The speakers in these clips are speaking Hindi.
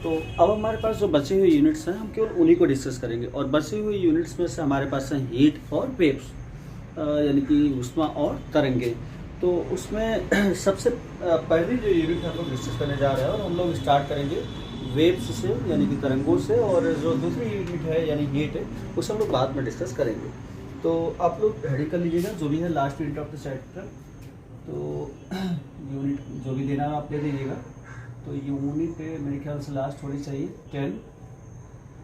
तो अब हमारे पास जो बचे हुए यूनिट्स हैं हम केवल उन्हीं को डिस्कस करेंगे, और बचे हुए यूनिट्स में से हमारे पास हैं हीट और वेव्स, यानी कि ऊष्मा और तरंगे। तो उसमें सबसे पहली जो यूनिट हम लोग डिस्कस करने जा रहे हैं, और हम लोग स्टार्ट करेंगे वेव्स से यानी कि तरंगों से, और जो दूसरी यूनिट है यानी हीट है उसे हम लोग बाद में डिस्कस करेंगे। तो आप लोग हेडिंग कर लीजिएगा जो भी है last unit of the chapter. तो यूनिट जो भी देना है आप ले लीजिएगा। तो यूनिट मेरे ख्याल से लास्ट होनी चाहिए 10,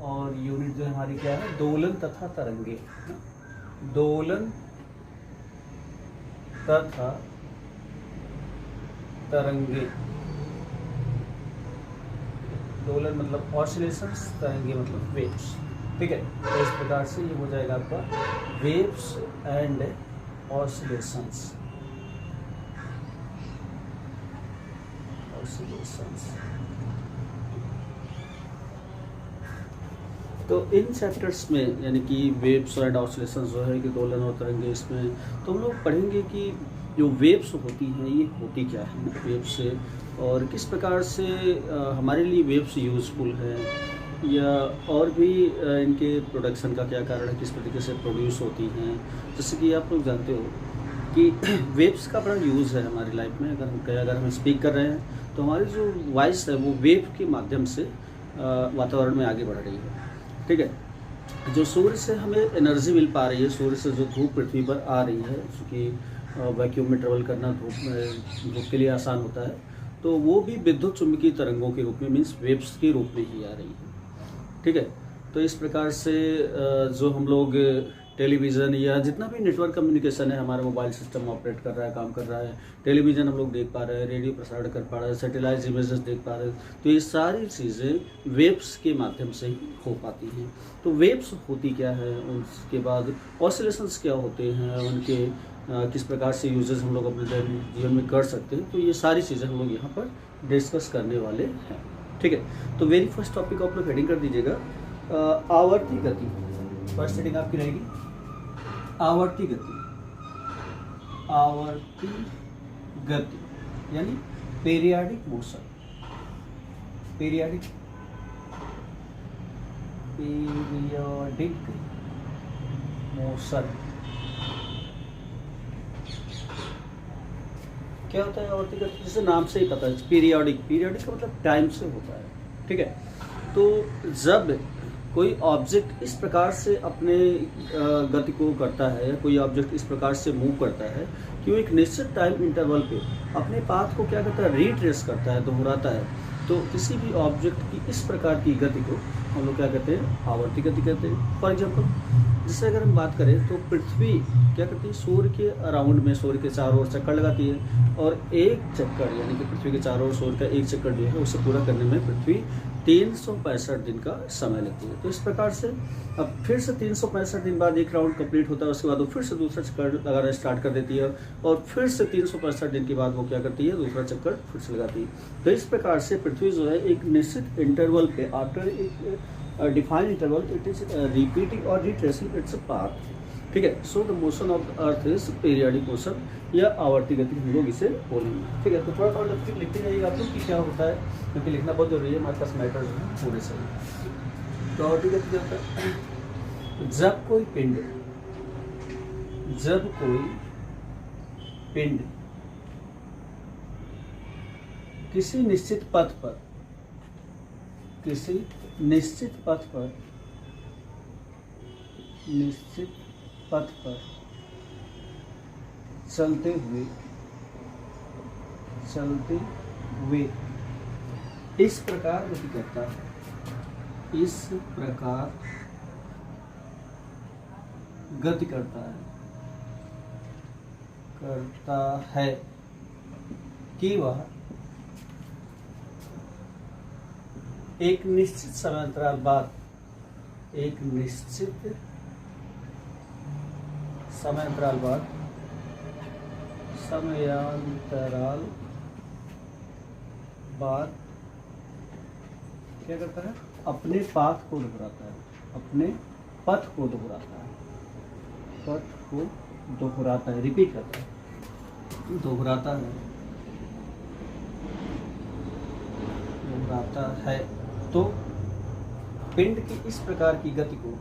और यूनिट जो हमारी क्या है, दोलन तथा तरंगे। दोलन तथा तरंगे, दोलन मतलब ऑसिलेशंस, तरंगे मतलब वेव्स। ठीक है, तो इस प्रकार से ये हो जाएगा आपका वेव्स एंड ऑसिलेशंस। तो इन चैप्टर्स में यानी कि वेव्स एंड ऑसिलेशंस जो है कि दोलन और तरंगे, इसमें तो हम लोग पढ़ेंगे कि जो वेव्स होती हैं ये होती क्या है वेव्स से, और किस प्रकार से हमारे लिए वेव्स यूज़फुल है, या और भी इनके प्रोडक्शन का क्या कारण है, किस तरीके से प्रोड्यूस होती हैं। जैसे कि आप लोग जानते हो कि वेव्स का बड़ा यूज़ है हमारी लाइफ में। अगर हम स्पीक कर रहे हैं तो हमारी जो वॉइस है वो वेव के माध्यम से वातावरण में आगे बढ़ रही है। ठीक है, जो सूर्य से हमें एनर्जी मिल पा रही है, सूर्य से जो धूप पृथ्वी पर आ रही है, क्योंकि वैक्यूम में ट्रेवल करना धूप के लिए आसान होता है, तो वो भी विद्युत चुम्बकीय तरंगों के रूप में, मीन्स वेव्स के रूप में ही आ रही है। ठीक है, तो इस प्रकार से जो हम लोग टेलीविज़न या जितना भी नेटवर्क कम्युनिकेशन है, हमारा मोबाइल सिस्टम ऑपरेट कर रहा है, काम कर रहा है, टेलीविज़न हम लोग देख पा रहे हैं, रेडियो प्रसारण कर पा रहे हैं, सैटेलाइट इमेजेस देख पा रहे हैं, तो ये सारी चीज़ें वेव्स के माध्यम से ही हो पाती हैं। तो वेव्स होती क्या है, उसके बाद ऑसिलेशंस क्या होते हैं, उनके किस प्रकार से यूजेस हम लोग अपने जीवन में कर सकते हैं, तो ये सारी चीज़ें हम लोग यहाँ पर डिस्कस करने वाले हैं। ठीक है, तो वेरी फर्स्ट टॉपिक आप लोग हेडिंग कर दीजिएगा आवर्ती गति। फर्स्ट हेडिंग आपकी रहेगी आवर्ती गति। आवर्ती गति यानी पीरियाडिक मोशन। पीरियाडिक मोशन क्या होता है आवर्ती गति? जैसे नाम से ही पता है, पीरियाडिक का मतलब टाइम से होता है। ठीक है, तो जब कोई ऑब्जेक्ट इस प्रकार से अपने गति को करता है, या कोई ऑब्जेक्ट इस प्रकार से मूव करता है कि वो एक निश्चित टाइम इंटरवल पे अपने पाथ को क्या करता है, रिट्रेस करता है, दोहराता है, तो किसी भी ऑब्जेक्ट की इस प्रकार की गति को हम लोग क्या कहते हैं, आवर्ती गति कहते हैं। फॉर एग्जाम्पल, जैसे अगर हम बात करें तो पृथ्वी क्या करती है, सूर्य के अराउंड में, सूर्य के चारों ओर चक्कर लगाती है, और एक चक्कर यानी कि पृथ्वी के चारों ओर सूर्य का एक चक्कर जो है उसे पूरा करने में पृथ्वी 365 दिन का समय लेती है। तो इस प्रकार से अब फिर से 365 दिन बाद एक राउंड कंप्लीट होता है, उसके बाद वो फिर से दूसरा चक्कर लगाना स्टार्ट कर देती है, और फिर से 365 दिन के बाद वो क्या करती है, दूसरा चक्कर फिर से लगाती है। तो इस प्रकार से पृथ्वी जो है एक निश्चित इंटरवल पे, आफ्टर एक defined interval, it is repeating और रिट्रेसिंग इट्स पाथ। ठीक है, so the motion of the earth is periodic motion, या आवर्ती गति हम लोग इसे बोलेंगे। ठीक है, तो थोड़ा थोड़ा लिखते जाइएगा आप लोग कि क्या होता है, क्योंकि लिखना बहुत जरूरी है, हमारे पास मैटर पूरे से। तो आवर्ती गति क्या होता है, जब कोई पिंड किसी निश्चित पथ पर चलते हुए इस प्रकार गति करता है, कि वह एक निश्चित समयांतराल बाद क्या करता है, अपने पाथ को दोहराता है, अपने पथ को दोहराता है, रिपीट करता है, दोहराता है। तो पिंड की इस प्रकार की गति को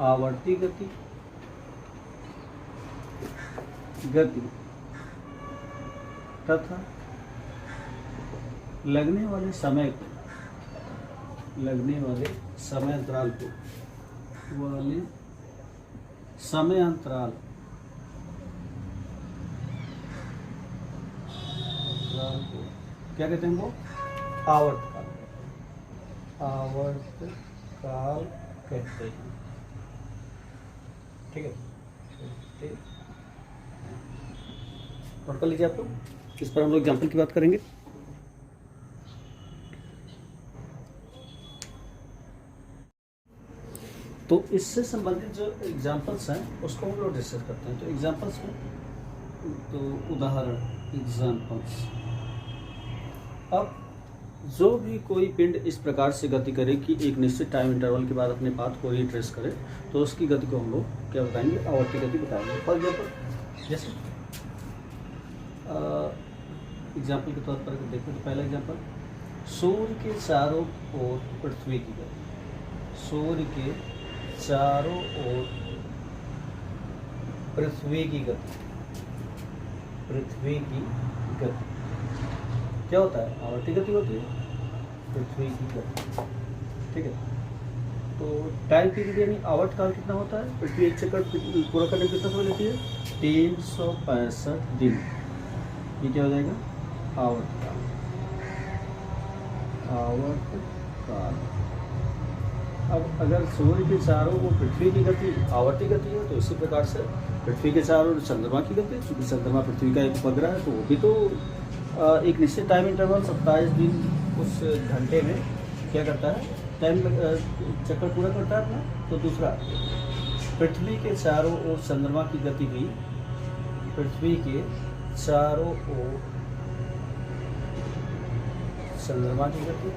आवर्ती गति तथा लगने वाले समय अंतराल को क्या कहते हैं? वो आवर्तकाल कहते हैं। ठीक है, नोट कर लीजिए आप लोग। इस पर हम लोग एग्जाम्पल की बात करेंगे। तो इससे संबंधित जो एग्जाम्पल्स हैं उसको हम लोग डिस्कस करते हैं। तो एग्जाम्पल्स में तो उदाहरण एग्जाम्पल्स। अब जो भी कोई पिंड इस प्रकार से गति करे कि एक निश्चित टाइम इंटरवल के बाद अपने पाथ को रिट्रेस करे, तो उसकी गति को हम लोग क्या बताएंगे? आवर्ती गति बताएंगे। फॉर एग्जाम्पल जैसे एग्जाम्पल के तौर पर देखो, तो पहला एग्जाम्पल, सूर्य के चारों ओर पृथ्वी की गति। सूर्य के चारों ओर पृथ्वी की गति क्या होता है? आवर्ती गति होती है, पृथ्वी की गति। ठीक है, तो टाइम पीरियड यानी आवर्तकाल कितना होता है? पृथ्वी एक चक्कर पूरा करने कितना समय लेती है? 365 दिन। ये क्या हो जाएगा? आवर्तकाल। अब अगर सूर्य के चारों ओर पृथ्वी की गति आवर्ती गति है, तो इसी प्रकार से पृथ्वी के चारों ओर चंद्रमा की गति, क्योंकि चंद्रमा पृथ्वी का एक उपग्रह है, तो वो भी तो एक निश्चित टाइम इंटरवल 27 दिन उस घंटे में क्या करता है? टाइम चक्कर पूरा करता है अपना। तो दूसरा, पृथ्वी के चारों ओर चंद्रमा की गति भी, पृथ्वी के चारों ओर चंद्रमा की गति,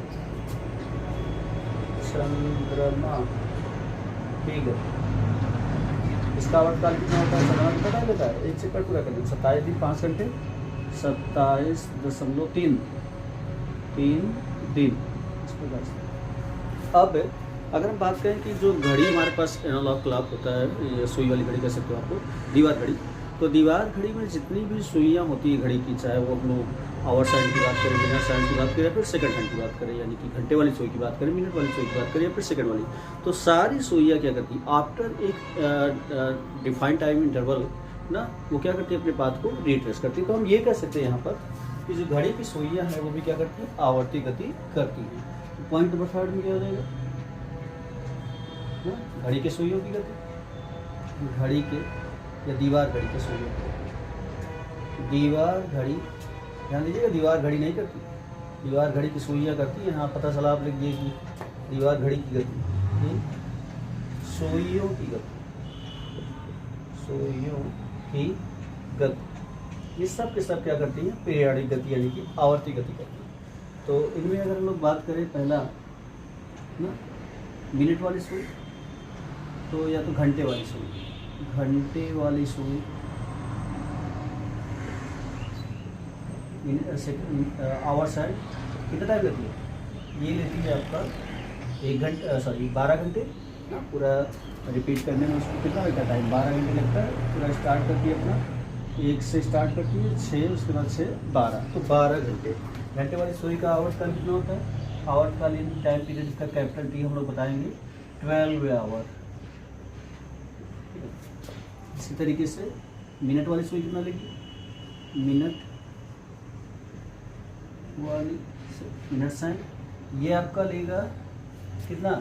इसका आवर्तकाल कितना होता है? चंद्रमा कितना टाइम लेता है? एक चक्कर पूरा करने 27 दिन 5 घंटे 27.3 दिन। इस प्रकार से अब अगर हम बात करें कि जो घड़ी हमारे पास एनालॉग क्लॉक होता है, सुई वाली घड़ी कह सकते हो आपको, दीवार घड़ी, तो दीवार घड़ी में जितनी भी सुइयाँ होती है घड़ी की, चाहे वो हम लोग आवर साइड की बात करें, मिनट साइड की बात करें, या फिर सेकंड हैंड की बात करें, यानी कि घंटे वाली सुई की बात करें, मिनट वाली सुई की बात करें, या फिर सेकंड वाली, तो सारी सुइयाँ क्या करती है? आफ्टर एक डिफाइंड टाइम इंटरवल ना, वो क्या करती है? अपने पाथ को रिट्रेस करती है। तो हम ये कह सकते हैं यहाँ पर कि जो घड़ी की सुइयाँ हैं वो भी क्या करती है? आवर्ती गति करती है। पॉइंट नंबर 3 में क्या हो जाएगा? घड़ी के सुइयों की गति, घड़ी के या दीवार घड़ी के सुइयों की। दीवार घड़ी, ध्यान दीजिएगा, दीवार घड़ी नहीं करती, दीवार घड़ी की सुइयाँ करती है। यहाँ पता चला आप लिख दिए कि दीवार घड़ी की गति, सुइयों की गति, ये सब के सब क्या करती है? पीरियाडिक गति यानी कि आवर्ती गति करती है। तो इनमें अगर हम लोग बात करें, पहला ना मिनट वाली सुई, तो या तो घंटे वाली सुई, आवर साइड कितना टाइम लेती है? ये लेती है आपका 12 घंटे ना, पूरा रिपीट करने में उसको कितना लगता है? टाइम 12 घंटे लगता है। पूरा स्टार्ट करती है अपना 1 से स्टार्ट करती है, 6, उसके बाद 6, 12, तो 12 घंटे। घंटे वाली सुई का आवर्तकाल कितना होता है? आवर्तकालीन टाइम पीरियड इसका कैपिटल टी हम लोग बताएंगे 12 आवर। इसी तरीके से मिनट वाली सुई कितना लेगी? मिनट साइन ये आपका लेगा कितना?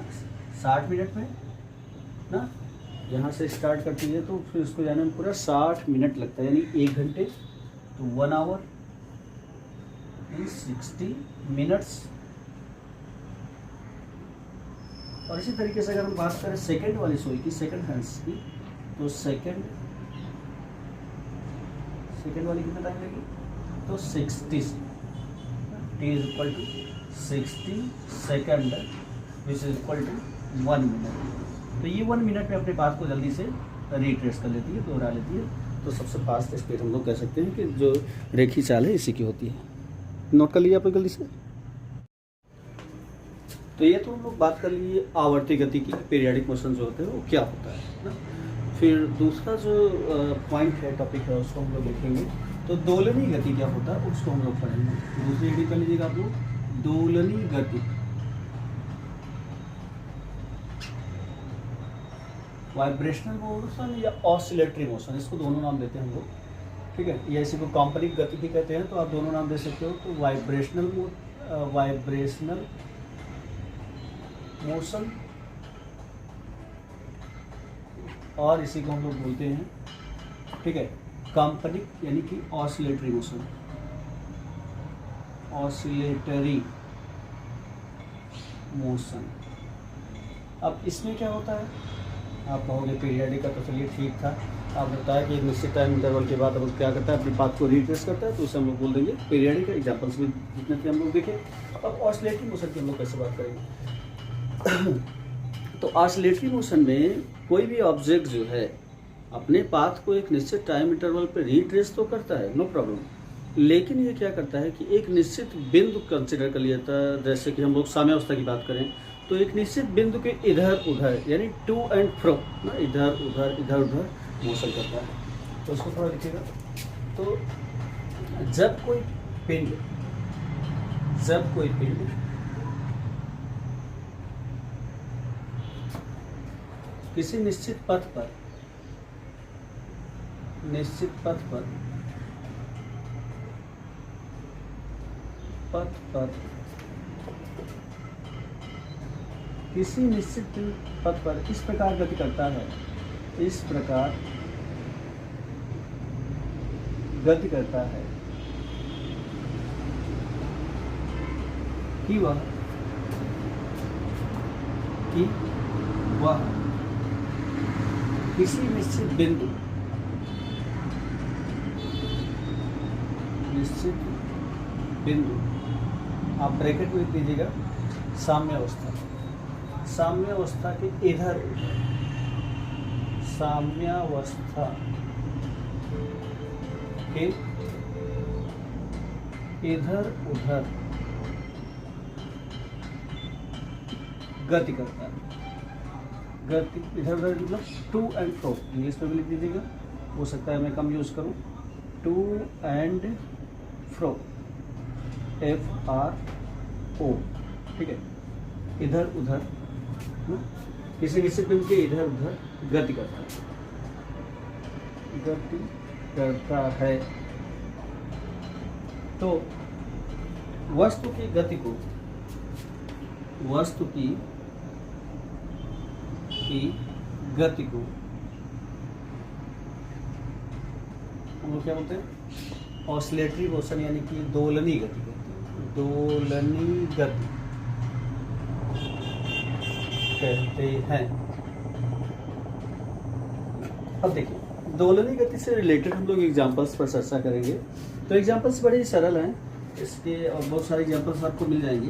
60 मिनट में ना, यहाँ से स्टार्ट करती है तो फिर उसको जाने में पूरा 60 मिनट लगता है, यानी 1 घंटे, तो 1 आवर 60 मिनट्स। और इसी तरीके से अगर हम बात करें सेकंड वाली सुई की, सेकंड हैंड्स की, तो सेकंड वाली कितना टाइम लगेगी? तो 60 t is equal to 60 second which is equal to 1 minute. तो ये 1 मिनट में अपने पाथ को जल्दी से रिट्रेस कर लेती है, दोहरा लेती है। तो सबसे फास्ट स्पीड हम लोग कह सकते हैं कि जो रेखी चाल है इसी की होती है। नोट कर लीजिए आप लोग जल्दी से। तो ये तो हम लोग बात कर लिए आवर्ती गति की, पीरियडिक मोशन जो होते हैं वो क्या होता है ना। फिर दूसरा जो पॉइंट है, टॉपिक है, उसको हम लोग देखेंगे। तो दोलनी गति क्या होता है उसको हम लोग पढ़ेंगे। दूसरी हेडिंग कर लीजिएगा आप लोग, दोलनी गति। वाइब्रेशनल मोशन या ऑसिलेटरी मोशन, इसको दोनों नाम देते हैं हम लोग, ठीक है। या इसी को काल्पनिक गति भी कहते हैं, तो आप दोनों नाम दे सकते हो। तो वाइब्रेशनल मोशन और इसी को हम लोग बोलते हैं, ठीक है, काल्पनिक यानी कि ऑसिलेटरी मोशन, ऑसिलेटरी मोशन। अब इसमें क्या होता है, आप कहोगे पीरियडिक का, तो चलिए ठीक था। आप बताया कि एक निश्चित टाइम इंटरवल के बाद अब क्या करता है, अपनी बात को रिट्रेस करता है, तो उसे हम लोग बोल देंगे पीरियडिक। एग्जाम्पल्स भी जितने थे हम लोग देखें। अब ऑसिलेटरी मोशन की हम लोग कैसे बात करेंगे। तो ऑसिलेटरी मोशन में कोई भी ऑब्जेक्ट जो है अपने पाथ को एक निश्चित टाइम इंटरवल पर रिट्रेस तो करता है, नो प्रॉब्लम, लेकिन ये क्या करता है कि एक निश्चित बिंदु कंसिडर कर लिया था। जैसे कि हम लोग साम्यावस्था की बात करें, तो एक निश्चित बिंदु के इधर उधर यानी टू एंड फ्रो ना, इधर उधर मोशन करता है। तो उसको थोड़ा लिखिएगा। तो जब कोई पिंड किसी निश्चित पथ पर इस प्रकार गति करता है, कि वह किसी निश्चित बिंदु आप ब्रैकेट में लिख दीजिएगा, साम्यावस्था के इधर उधर गति करता है। गति इधर उधर मतलब टू एंड फ्रो, इंग्लिश में भी लिख दीजिएगा, हो सकता है मैं कम यूज करूं। टू एंड फ्रो, FRO, ठीक है, इधर उधर किसी निश्चित बिंदु के इधर उधर गति करता है। तो वस्तु की गति को हम लोग क्या बोलते हैं, ऑसिलेटरी मोशन यानी कि दोलनी गति कहते हैं। अब देखिए, दोलनी गति से रिलेटेड हम लोग एग्जांपल्स पर चर्चा करेंगे। तो एग्जांपल्स बड़े ही सरल हैं, इसके और बहुत सारे एग्जांपल्स आपको मिल जाएंगे।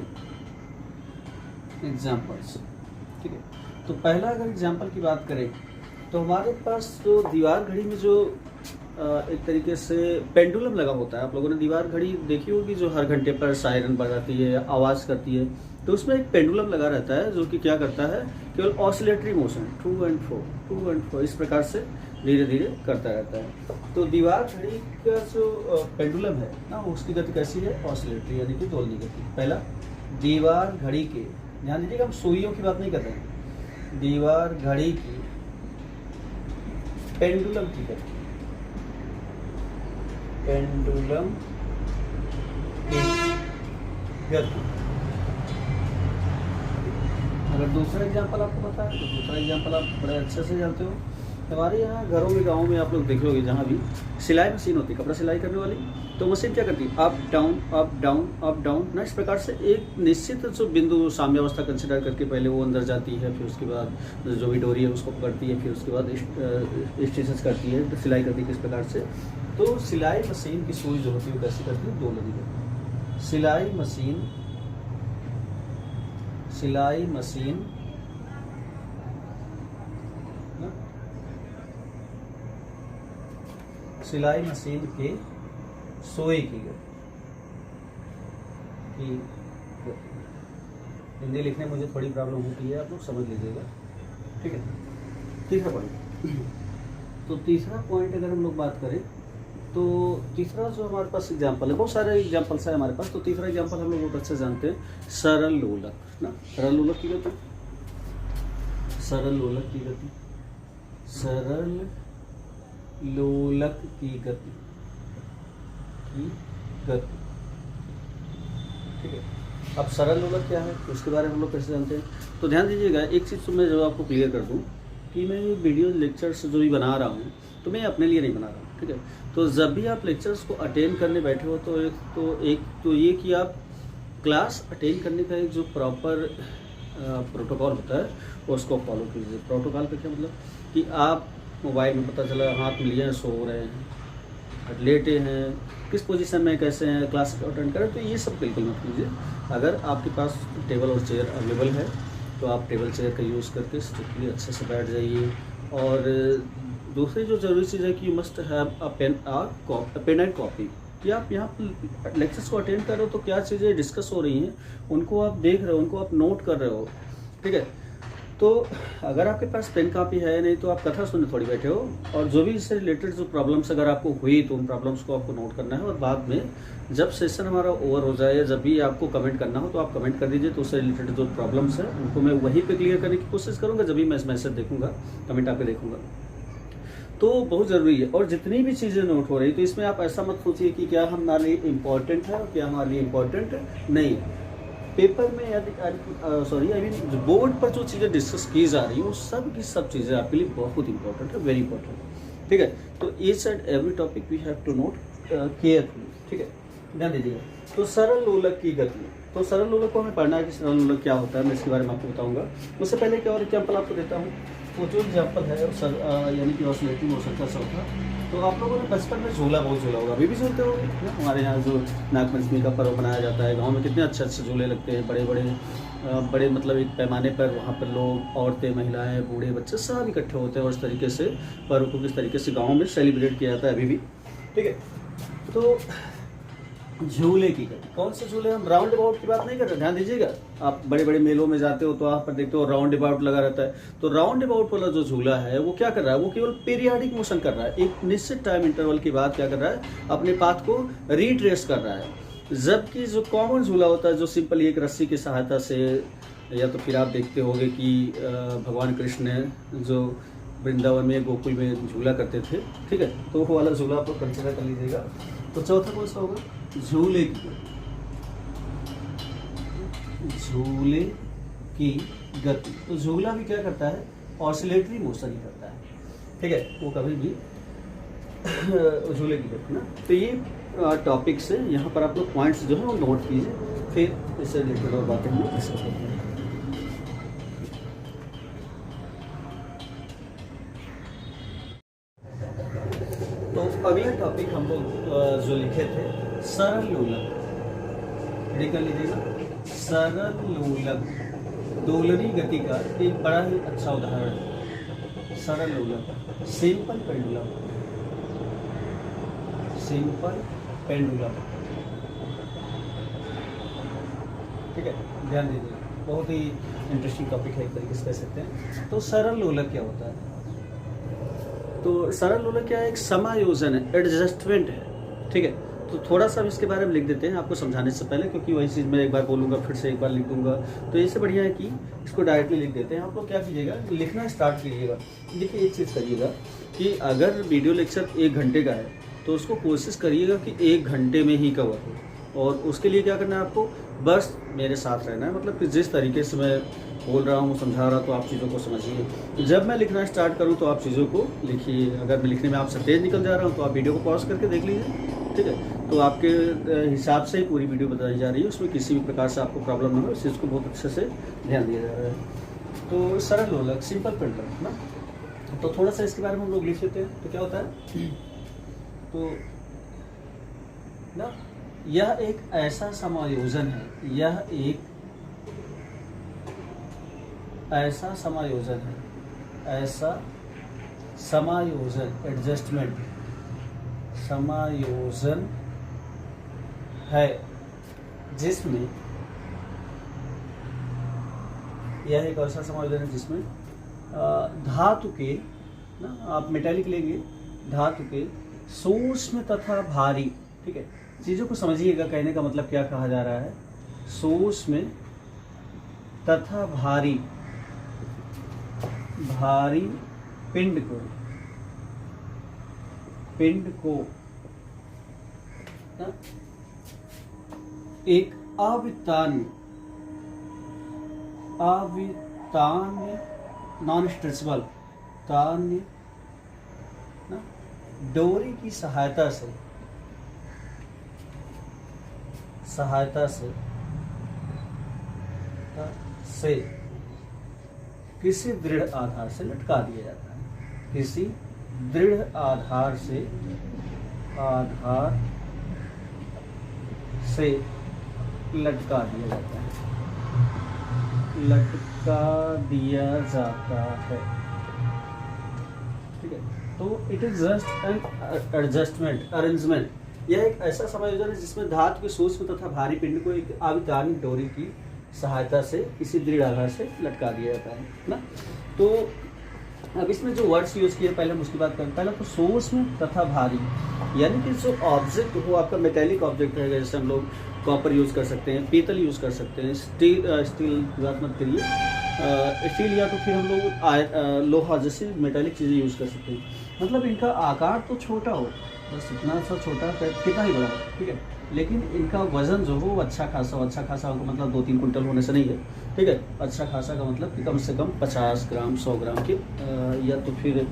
एग्जांपल्स, ठीक है। तो पहला अगर एग्जांपल की बात करें, तो हमारे पास जो दीवार घड़ी में जो एक तरीके से पेंडुलम लगा होता है, आप लोगों ने दीवार घड़ी देखी होगी, जो हर घंटे पर सायरन बजाती है, आवाज़ करती है। तो उसमें एक पेंडुलम लगा रहता है जो कि क्या करता है, केवल oscillatory motion to and fro इस प्रकार से धीरे धीरे करता रहता है। तो दीवार घड़ी का जो पेंडुलम है ना, उसकी गति कैसी है, ऑसिलेटरी यानी कि दोलनी गति। पहला, दीवार घड़ी के, ध्यान दीजिएगा हम सुइयों की बात नहीं कर रहे हैं, दीवार घड़ी की पेंडुलम की गति, पेंडुलम की गति। अगर दूसरा एग्जांपल आपको पता है तो दूसरा एग्जांपल आप बड़े अच्छे से जानते हो। हमारे यहाँ घरों में, गाँव में आप लोग देखे होंगे, जहाँ भी सिलाई मशीन होती है, कपड़ा सिलाई करने वाली, तो मशीन क्या करती है, अप डाउन ना, इस प्रकार से एक निश्चित जो बिंदु साम्यावस्था कंसिडर करके पहले वो अंदर जाती है, फिर उसके बाद जो भी डोरी है उसको पकड़ती है, फिर उसके बाद स्टिचेस करती है, तो सिलाई करती है किस प्रकार से। तो सिलाई मशीन की सुई जो होती है वो कैसे करती है, दोलनी करती है। सिलाई मशीन सिलाई मशीन के सोई की गति। हिंदी लिखने में मुझे थोड़ी प्रॉब्लम होती है, आप लोग समझ लीजिएगा, ठीक है। तीसरा पॉइंट, तो तीसरा पॉइंट अगर हम लोग बात करें तो तीसरा जो हमारे पास एग्जाम्पल है, बहुत सारे एग्जाम्पल्स है हमारे पास, तो तीसरा एग्जाम्पल हम लोग बहुत अच्छे जानते हैं, सरल लोलक ना, सरल लोलक की गति, सरल लोलक की गति, सरल लोलक की गति, ठीक है। अब सरल लोलक क्या है तो उसके बारे में हम लोग कैसे जानते हैं, तो ध्यान दीजिएगा, एक चीज़ तो मैं जो आपको क्लियर कर दूं कि मैं ये वीडियो लेक्चर्स जो भी बना रहा हूँ तो मैं अपने लिए नहीं बना रहा हूँ, ठीक है। तो जब भी आप लेक्चर्स को अटेंड करने बैठे हो तो एक तो ये कि आप क्लास अटेंड करने का एक जो प्रॉपर प्रोटोकॉल होता है उसको फॉलो कीजिए। प्रोटोकॉल का क्या मतलब कि आप मोबाइल में पता चला हाथ में लिए हैं, सो रहे हैं, लेटे हैं, किस पोजीशन में कैसे हैं, क्लास अटेंड करें, तो ये सब बिल्कुल मत कीजिए। अगर आपके पास टेबल और चेयर अवेलेबल है तो आप टेबल चेयर का यूज़ करके स्ट्रिक्टली अच्छे से बैठ जाइए। और दूसरी जो ज़रूरी चीज़ है कि you must have a pen and copy, कि आप यहाँ पर लेक्चर्स को अटेंड कर रहे हो तो क्या चीज़ें डिस्कस हो रही हैं उनको आप देख रहे हो, उनको आप नोट कर रहे हो, ठीक है। तो अगर आपके पास पेन कापी है नहीं तो आप कथा सुनने थोड़ी बैठे हो, और जो भी इससे रिलेटेड जो प्रॉब्लम्स अगर आपको हुई तो उन प्रॉब्लम्स को आपको नोट करना है, और बाद में जब सेशन हमारा ओवर हो जाए, जब भी आपको कमेंट करना हो तो आप कमेंट कर दीजिए, तो उससे रिलेटेड जो प्रॉब्लम्स है उनको मैं वहीं पे क्लियर करने की कोशिश करूँगा जब भी मैं मैसेज देखूँगा, कमेंट आपके देखूँगा। तो बहुत ज़रूरी है, और जितनी भी चीज़ें नोट हो रही तो इसमें आप ऐसा मत सोचिए कि क्या हमारे लिए इम्पोर्टेंट है और क्या हमारे लिए इम्पोर्टेंट नहीं। पेपर में जो बोर्ड पर जो चीज़ें डिस्कस की जा रही हैं वो सब की सब चीज़ें आपके लिए बहुत इंपॉर्टेंट है, वेरी इंपॉर्टेंट, ठीक है। तो each and every topic we have to note carefully, ठीक है, ध्यान दीजिएगा। तो सरल लोलक की गति, तो सरल लोलक को हमें पढ़ना है कि सरल लोलक क्या होता है, मैं इसके बारे में आपको बताऊंगा। उससे पहले क्या और एग्जाम्पल आपको देता हूँ, तो जो एग्जाम्पल है यानी कि ऑसिलेटिंग मोशन का चौथा, तो आप लोगों ने बचपन में झूला बहुत झूला होगा, अभी भी झूलते होंगे ना। हमारे यहाँ जो नागपंचमी का पर्व मनाया जाता है गांव में, कितने अच्छे अच्छे झूले लगते हैं, बड़े मतलब एक पैमाने पर वहाँ पर लोग, औरतें, महिलाएं, बूढ़े, बच्चे सब इकट्ठे होते हैं और इस तरीके से पर्व को किस तरीके से गाँव में सेलिब्रेट किया जाता है अभी भी, ठीक है। तो झूले की गति, कौन से झूले, हम राउंड अबाउट की बात नहीं कर रहे, ध्यान दीजिएगा। आप बड़े बड़े मेलों में जाते हो तो आप पर देखते हो राउंड अबाउट लगा रहता है, तो राउंड अबाउट वाला जो झूला है वो क्या कर रहा है, वो केवल पीरियाडिक मोशन कर रहा है, एक निश्चित टाइम इंटरवल के बाद क्या कर रहा है, अपने पाथ को रिट्रेस कर रहा है। जबकि जो कॉमन झूला होता है, जो सिंपल एक रस्सी की सहायता से, या तो फिर आप देखते होंगे कि भगवान कृष्ण जो वृंदावन में, गोकुल में झूला करते थे, ठीक है, तो वो वाला झूला आप कंसिडर कर लीजिएगा। तो चौथा कौन सा होगा, झूले की झूले की गति। तो झूला भी क्या करता है, ऑसिलेटरी मोशन ही करता है, ठीक है, वो कभी भी झूले की गति ना। तो ये टॉपिक से यहाँ पर आप लोग पॉइंट्स जो है वो नोट कीजिए, फिर इससे रिलेटेड और बातें हम लोग डिस्कस करते हैं। तो अब ये टॉपिक हम लोग जो लिखे थे, सरल लोलक, रेडी कर लीजिएगा। सरल लोलक दोलनी गति का एक बड़ा ही अच्छा उदाहरण है सरल लोलक, सिंपल पेंडुलम, सिंपल पेंडुलम, ठीक है, ध्यान दीजिए, बहुत ही इंटरेस्टिंग टॉपिक है, एक तरीके से कह सकते हैं। तो सरल लोलक क्या होता है, तो सरल लोलक क्या है, एक समायोजन है, एडजस्टमेंट है, ठीक है। तो थोड़ा सा इसके बारे में लिख देते हैं आपको समझाने से पहले, क्योंकि वही चीज़ मैं एक बार बोलूँगा फिर से एक बार लिख दूंगा, तो इससे बढ़िया है कि इसको डायरेक्टली लिख देते हैं। आप लोग क्या कीजिएगा, लिखना स्टार्ट कीजिएगा। देखिए एक चीज़ करिएगा कि अगर वीडियो लेक्चर 1 घंटे का है तो उसको कोशिश करिएगा कि 1 घंटे में ही कवर हो, और उसके लिए क्या करना है, आपको बस मेरे साथ रहना है, मतलब कि जिस तरीके से मैं बोल रहा हूँ, समझा रहा, तो आप चीज़ों को समझिए। जब मैं लिखना स्टार्ट करूँ तो आप चीज़ों को लिखिए। अगर मैं लिखने में आपसे तेज निकल जा रहा हूँ तो आप वीडियो को पॉज करके देख लीजिए, ठीक है। तो आपके हिसाब से ही पूरी वीडियो बताई जा रही है, उसमें किसी भी प्रकार से आपको प्रॉब्लम ना हो, इस चीज़ को बहुत अच्छे से ध्यान दिया जा रहा है। तो सरल लोलक, सिंपल पेंडुलम ना, तो थोड़ा सा इसके बारे में हम लोग लिख लेते हैं। तो क्या होता है, तो ना, यह एक ऐसा समायोजन है, यह एक ऐसा समायोजन है, ऐसा समायोजन, एडजस्टमेंट समायोजन है जिसमें, यह एक ऐसा समायोजन है जिसमें धातु के ना, आप मेटालिक लेंगे, धातु के सूक्ष्म तथा भारी, ठीक है, चीज़ों को समझिएगा, कहने का मतलब क्या कहा जा रहा है, सूक्ष्म तथा भारी पिंड को ना, एक अवितान्य नॉन स्ट्रेचेबल तान्य ना, डोरी की सहायता से किसी दृढ़ आधार से लटका दिया जाता है, किसी दृढ़ आधार से लटका दिया जाता है, ठीक है। तो it is just an arrangement, यह एक ऐसा समायोजन है जिसमें धातु के सूक्ष्म तथा भारी पिंड को एक अवितान्य डोरी की सहायता से किसी दृढ़ आधार से लटका दिया जाता है ना। तो अब इसमें जो वर्ड्स यूज किए पहले हम उसकी बात करें। पहला तो सूक्ष्म तथा भारी, यानी कि जो ऑब्जेक्ट हो आपका मेटेलिक ऑब्जेक्ट रहेगा, जैसे हम लोग कॉपर यूज़ कर सकते हैं, पीतल यूज़ कर सकते हैं, स्टील की बात मत करिए, स्टील, या तो फिर हम लोग लोहा जैसी मेटेलिक चीज़ें यूज़ कर सकते हैं। मतलब इनका आकार तो छोटा हो, बस इतना सा छोटा, कितना ही बड़ा हो, ठीक है, लेकिन इनका वजन जो हो अच्छा खासा हो, मतलब 2-3 कुंटल होने से नहीं है, ठीक है। अच्छा खासा का मतलब कि कम से कम 50 ग्राम 100 ग्राम के, या तो फिर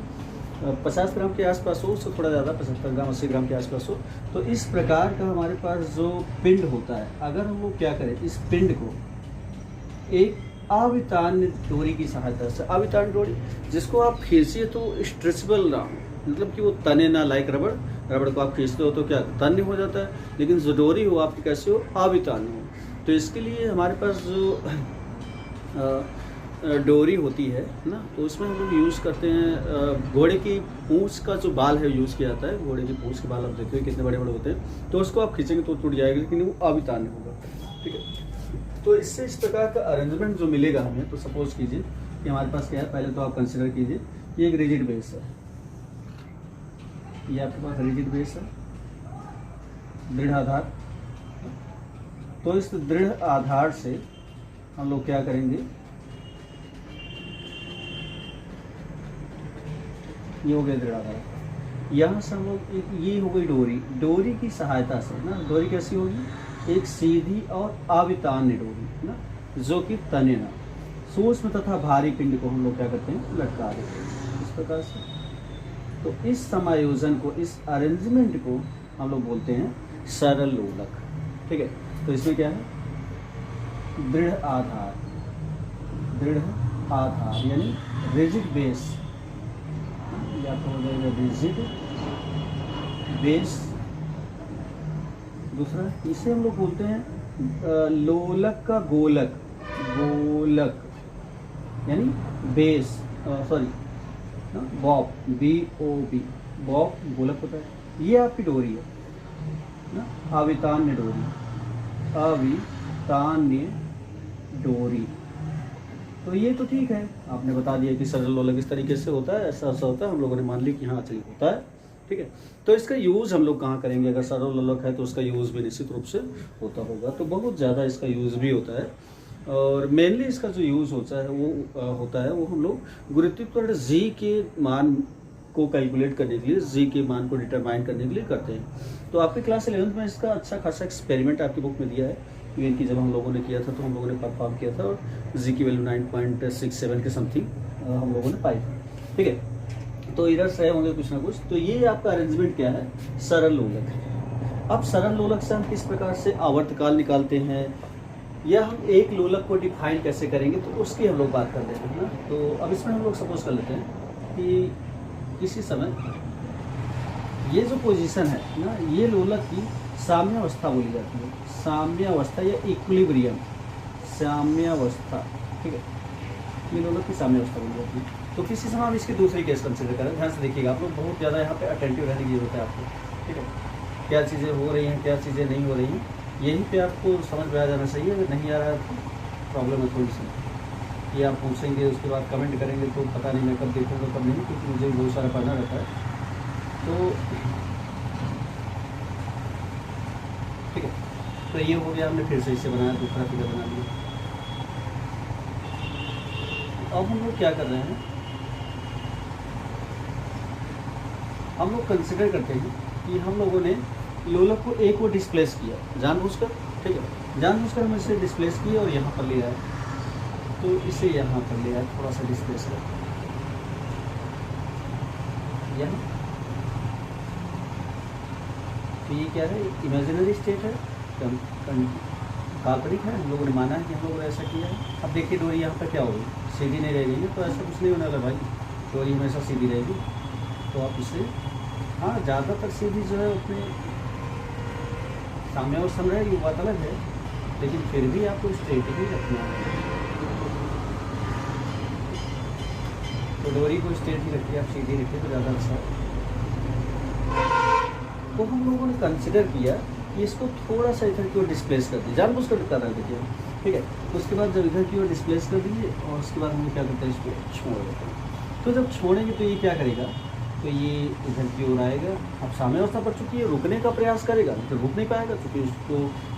50 ग्राम के आसपास हो, उससे थोड़ा ज़्यादा 75 ग्राम 80 ग्राम के आसपास हो। तो इस प्रकार का हमारे पास जो पिंड होता है, अगर हम लोग क्या करें, इस पिंड को एक अवितान्य डोरी की सहायता से, अवितान्य डोरी जिसको आप खींचिए तो स्ट्रेचेबल ना हो, मतलब कि वो तने ना, लाइक रबड़ को आप खींचते हो तो क्या तन्य हो जाता है, लेकिन जो डोरी हो आपकी कैसे हो, अवितान्य हो। तो इसके लिए हमारे पास जो डोरी होती है ना, तो उसमें हम लोग यूज़ करते हैं घोड़े की पूंछ का जो बाल है यूज़ किया जाता है। घोड़े की पूंछ के बाल आप देखते हो कितने बड़े बड़े होते हैं, तो उसको आप खींचेंगे तो टूट जाएगा, लेकिन वो अवितान्य होगा, ठीक है। तो इससे इस प्रकार का अरेंजमेंट जो मिलेगा हमें, तो सपोज कीजिए कि हमारे पास क्या है, पहले तो आप कंसिडर कीजिए ये एक रिजिड बेस है, ये आपके पास रिजिड बेस है, दृढ़ आधार। तो इस दृढ़ आधार से हम लोग क्या करेंगे, ये हो गया दृढ़ आधार, यहाँ से हम लोग ये हो गई डोरी की सहायता से ना, डोरी कैसी होगी, एक सीधी और अवितान्य डोरी ना, जो कि तने ना, सूक्ष्म तथा भारी पिंड को हम लोग क्या करते हैं, लटका देते हैं इस प्रकार से। तो इस समायोजन को, इस अरेंजमेंट को हम लोग बोलते हैं सरल लोलक, ठीक है। तो इसमें क्या है, दृढ़ आधार यानी रिजिड बेस, या तो हो जाएगा रिजिड बेस। दूसरा इसे हम लोग बोलते हैं लोलक का गोलक यानी base, sorry Bob, BOB, Bob गोलक होता है। ये आपकी डोरी है ना, अवितान्य डोरी। तो ये तो ठीक है, आपने बता दिया कि सरल लोलक इस तरीके से होता है, ऐसा होता है, हम लोगों ने मान ली कि हाँ चलिए होता है, ठीक है। तो इसका यूज़ हम लोग कहाँ करेंगे, अगर सरल लोलक है तो उसका यूज़ भी निश्चित रूप से होता होगा, तो बहुत ज़्यादा इसका यूज़ भी होता है। और मेनली इसका जो यूज़ होता है वो हम लोग गुरुत्वाकर्षण जी के मान को कैलकुलेट करने के लिए, जी के मान को डिटरमाइन करने के लिए करते हैं। तो आपके क्लास 11th में इसका अच्छा खासा एक्सपेरिमेंट आपकी बुक में दिया है, इवन की जब हम लोगों ने किया था तो हम लोगों ने परफॉर्म किया था, और जी की वैल्यू 9.67 के समथिंग हम लोगों ने पाई थी, ठीक है। तो इधर रहे होंगे कुछ ना कुछ। तो ये आपका अरेंजमेंट क्या है, सरल लोलक है। अब सरल लोलक से हम किस प्रकार से आवर्तकाल निकालते हैं, या हम एक लोलक को डिफाइन कैसे करेंगे, तो उसकी हम लोग बात कर लेते हैं ना। तो अब इसमें हम लोग सपोज कर लेते हैं कि किसी समय ये जो पोजीशन है ना, ये लोलक की साम्यावस्था बोली जाती है, साम्यावस्था या इक्विलिब्रियम, साम्यावस्था, ठीक है, ये लोलक की साम्यावस्था बोली जाती है। तो किसी समय हम इसकी दूसरी केस कंसिडर करें, ध्यान से देखिएगा आप लोग, बहुत ज़्यादा यहाँ पे अटेंटिव रहने की जरूरत है आपको। ठीक है, क्या चीज़ें हो रही हैं, क्या चीज़ें नहीं हो रही हैं, यहीं पे आपको समझ में आ जाना चाहिए। अगर नहीं आ रहा है तो प्रॉब्लम है थोड़ी सी, ये आप पूछेंगे उसके बाद कमेंट करेंगे तो पता नहीं मैं कब देखूँगा कब नहीं, क्योंकि मुझे बहुत सारा पढ़ना रहता है। तो ठीक है, तो ये हो गया, हमने फिर से इसे बनाया, दूसरा फिगर बना लिया। अब हम लोग क्या कर रहे हैं, हम लोग कंसिडर करते हैं कि हम लोगों ने लोलक को एक को डिस्प्लेस किया जानबूझकर, ठीक है, जानबूझकर हम इसे डिस्प्लेस किया और यहाँ पर ले आए, तो इसे यहाँ पर ले आए, थोड़ा सा डिस्प्लेस कर यहाँ। तो ये क्या है, इमेजिनरी स्टेट है, काल्पनिक है, हम लोगों ने माना है कि हम लोगों ने ऐसा किया है। अब देखिए डोरी यहाँ पर क्या होगी, सीधी नहीं रह गई है, तो ऐसा कुछ नहीं होने वाला भाई, डोरी हमेशा सीधी रहेगी। तो आप इसे, हाँ ज़्यादातर सीधी जो है अपने सामने और सम रहेगी, बात अलग है, लेकिन फिर भी आपको स्ट्रेट ही रखना है। तो डोरी को स्ट्रेट ही रखिए, आप सीधी रखिए तो ज़्यादा अच्छा है। तो हम लोगों ने कंसिडर किया कि इसको थोड़ा सा इधर की ओर डिस्प्लेस कर दिए, जानबूझ कर कर रहे थे, ठीक है। उसके बाद जब इधर की ओर डिस्प्लेस कर दिए और उसके बाद हम क्या करते हैं, इसको छोड़ देते हैं। तो जब छोड़ेंगे तो ये क्या करेगा, तो ये इधर की ओर आएगा। अब सामने अवस्था पड़ चुकी है, रुकने का प्रयास करेगा तो रुक नहीं पाएगा, क्योंकि उसको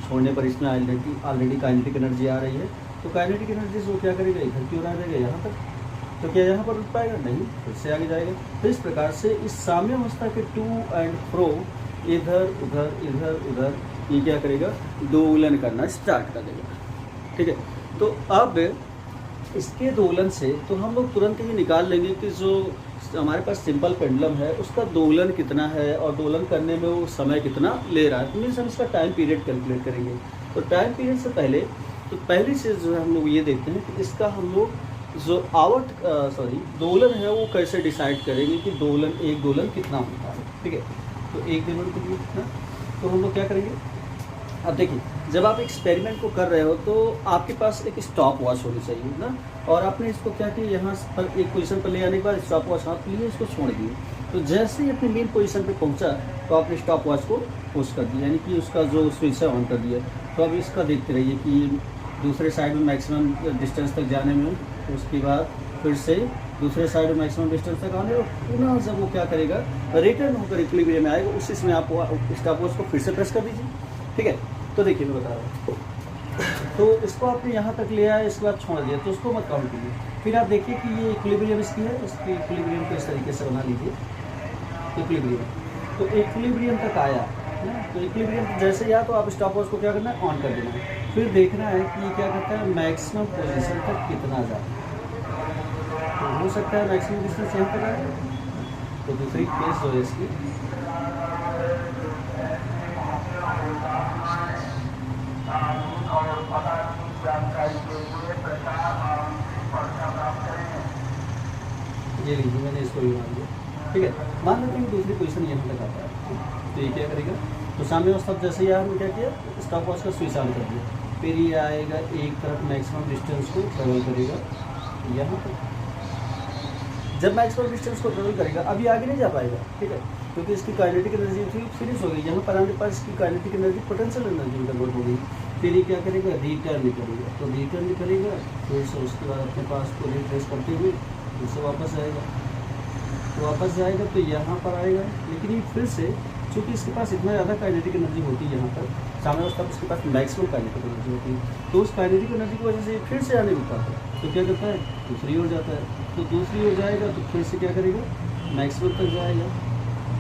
छोड़ने पर इसमें ऑलरेडी काइनेटिक एनर्जी आ रही है। तो काइनेटिक एनर्जी से वो क्या करेगा, इधर की ओर आ जाएगा यहाँ तक। तो क्या यहाँ पर रुक पाएगा, नहीं, फिर से आगे जाएगा। तो इस प्रकार से इस साम्य अवस्था के टू एंड फ्रो, इधर उधर ये क्या करेगा, दोलन करना स्टार्ट कर देगा, ठीक है। तो अब इसके दोलन से तो हम लोग तुरंत ही निकाल लेंगे कि जो हमारे पास सिंपल पेंडुलम है उसका दोलन कितना है और दोलन करने में वो समय कितना ले रहा है। तो मीन्स हम इसका टाइम पीरियड कैलकुलेट करेंगे। तो टाइम पीरियड से पहले तो पहली चीज़ जो है हम लोग ये देखते हैं कि इसका हम लोग जो दोलन है वो कैसे डिसाइड करेंगे कि एक दोलन कितना होता है, ठीक है। तो एक दोलन के लिए कितना, तो हम लोग क्या करेंगे, अब देखिए जब आप एक्सपेरिमेंट को कर रहे हो तो आपके पास एक स्टॉप वॉच होनी चाहिए ना, और आपने इसको क्या किया, यहाँ पर एक पोजीशन पर ले आने के बाद स्टॉप वॉच हाथ लिए, इसको छोड़ दिए। तो जैसे ही अपनी मेन पोजीशन पे पहुँचा तो आपने स्टॉप वॉच को पुश कर दिया, यानी कि उसका जो स्विच है ऑन कर दिया। तो अब इसका देखते रहिए कि दूसरे साइड में मैक्सिमम डिस्टेंस तक जाने में, उसके बाद फिर से दूसरे साइड में मैक्सिमम डिस्टेंस तक आने, और पुनः जब वो क्या करेगा, रिटर्न होकर इक्विलिब्रियम में आएगा, उसी समय आप स्टॉप वॉच को फिर से प्रेस कर दीजिए, ठीक है। तो देखिए मैं बता रहा हूँ, तो इसको आपने यहाँ तक ले आया, इसके बाद छोड़ दिया, तो उसको मत काउंट कीजिए। फिर आप देखिए कि ये इक्विलिब्रियम इसकी है, इसकी इक्विलिब्रियम को इस तरीके से बना लीजिए, इक्विलिब्रियम। तो इक्विलिब्रियम तक आया ना, तो इक्विलिब्रियम जैसे ही आया तो आप स्टॉप वॉच को क्या करना है, ऑन कर देना है। फिर देखना है कि ये क्या करता है, मैक्सिमम पोजीशन तक कितना जाए। तो हो सकता है मैक्सिमम डिस्टेंस यहाँ तक आए, तो दूसरी केस जो है इसकी, ये लीजिए मैंने इसको भी मान लिया, ठीक है। मान लेते हैं दूसरी पोजीशन यहाँ तक आता है, तो ये क्या करेगा, तो सामने उस तब जैसे ही हमने क्या किया, स्टॉप वॉच का स्विच ऑन कर दिया। फिर ये आएगा एक तरफ मैक्सिमम डिस्टेंस को ट्रेवल करेगा यहाँ तक। जब मैक्सिमम डिस्टेंस को ट्रेवल करेगा अभी आगे नहीं जा पाएगा, ठीक है, क्योंकि इसकी काइनेटिक एनर्जी थी फिनिश हो गई। यहाँ पर आने पर इसकी काइनेटिक एनर्जी पोटेंशियल एनर्जी में कन्वर्ट हो गई। फिर ये क्या करेगा, रिटर्न करेगा। तो रिटर्न करेगा, फिर से उसके बाद अपने पास को रिट्रेस करते हुए फिर से वापस आएगा। तो वापस जाएगा तो यहाँ पर आएगा, लेकिन ये फिर से चूँकि इसके पास इतना ज़्यादा काइनेटिक एनर्जी होती है, यहाँ पर सामने उस तब इसके पास मैक्सिमम काइनेटिक एनर्जी होती है, तो उस काइनेटिक एनर्जी की वजह से फिर से आने नहीं पाता है। तो क्या करता है, दूसरी ओर जाता है। तो दूसरी ओर जाएगा तो फिर से क्या करेगा, मैक्सिमम तक जाएगा,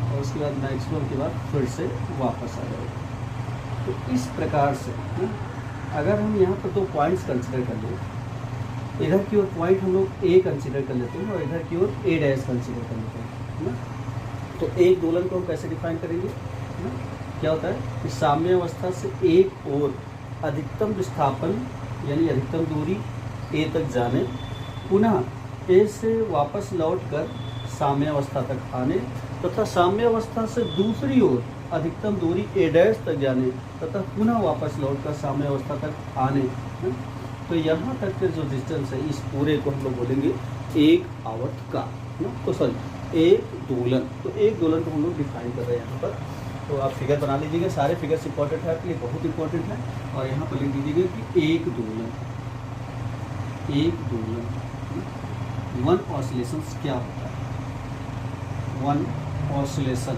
और उसके बाद मैक्सिमम के बाद फिर से वापस आ जाएगा। तो इस प्रकार से अगर हम यहाँ पर 2 पॉइंट्स कंसिडर कर लें, इधर की ओर पॉइंट हम लोग ए कंसिडर कर लेते हैं और इधर की ओर ए डैश कंसिडर कर लेते हैं, है ना। तो एक दोलन को हम कैसे डिफाइन करेंगे, है ना। क्या होता है कि साम्य अवस्था से एक और अधिकतम विस्थापन यानी अधिकतम दूरी ए तक जाने, पुनः ए से वापस लौटकर साम्य अवस्था तक आने, तथा साम्य अवस्था से दूसरी ओर अधिकतम दूरी ए डैश तक जाने तथा पुनः वापस लौटकर साम्य अवस्था तक आने, है? तो यहाँ तक के जो डिस्टेंस है इस पूरे को हम लोग बोलेंगे एक आवर्त का, ना। तो सॉरी एक दोलन। तो एक दोलन को हम लोग डिफाइन कर रहे हैं यहाँ पर। तो आप फिगर बना लीजिएगा, सारे फिगर्स इंपॉर्टेंट है आपके लिए, बहुत इंपॉर्टेंट है। और यहाँ पर लिख दीजिएगा कि एक दोलन, वन ऑसिलेशन क्या होता है, वन ऑसिलेशन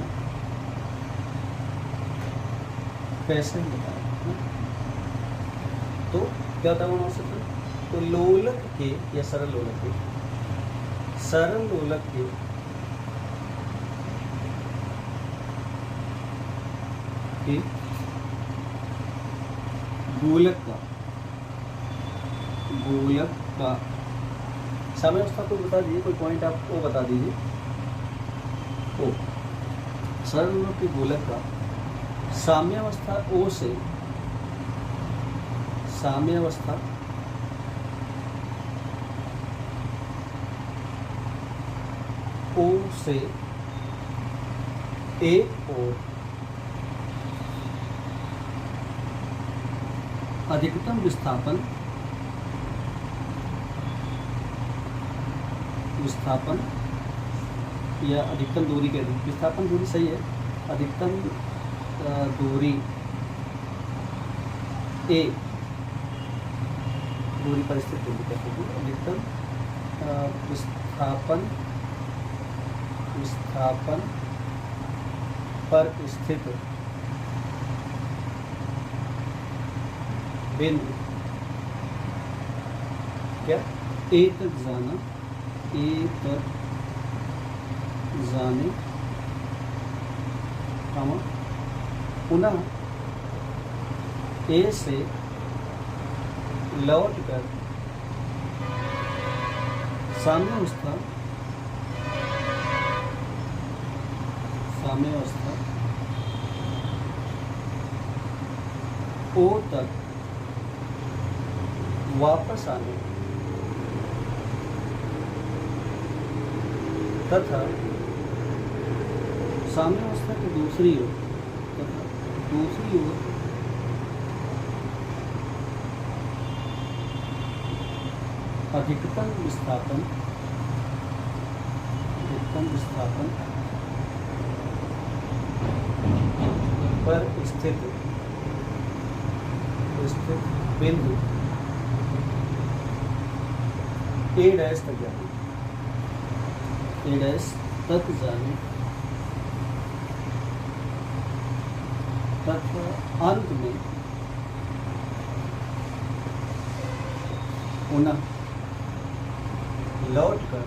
कैसे होता है। तो क्या होता है वन ऑसिलेशन, तो लोलक के या सरल लोलक के गोलक का समय अवस्था को बता दीजिए, कोई पॉइंट आप वो बता दीजिए। ओ सरल लोलक के गोलक का साम्यावस्था ओ से, साम्यावस्था ओ से एक और अधिकतम विस्थापन या अधिकतम दूरी के, विस्थापन दूरी सही है, अधिकतम दूरी ए, दूरी पर स्थित दूरी कहते हैं, अधिकतम विस्थापन पर स्थित बिंदु क्या ए तक जाना, जाने पुनः ए से लौटकर साम्यावस्था ओ तक वापस आने तथा साम्यावस्था की दूसरी ओर अधिकतम विस्थापन पर स्थित बिंदु ए डैश तक जाने तथा अंत में पुनः लौटकर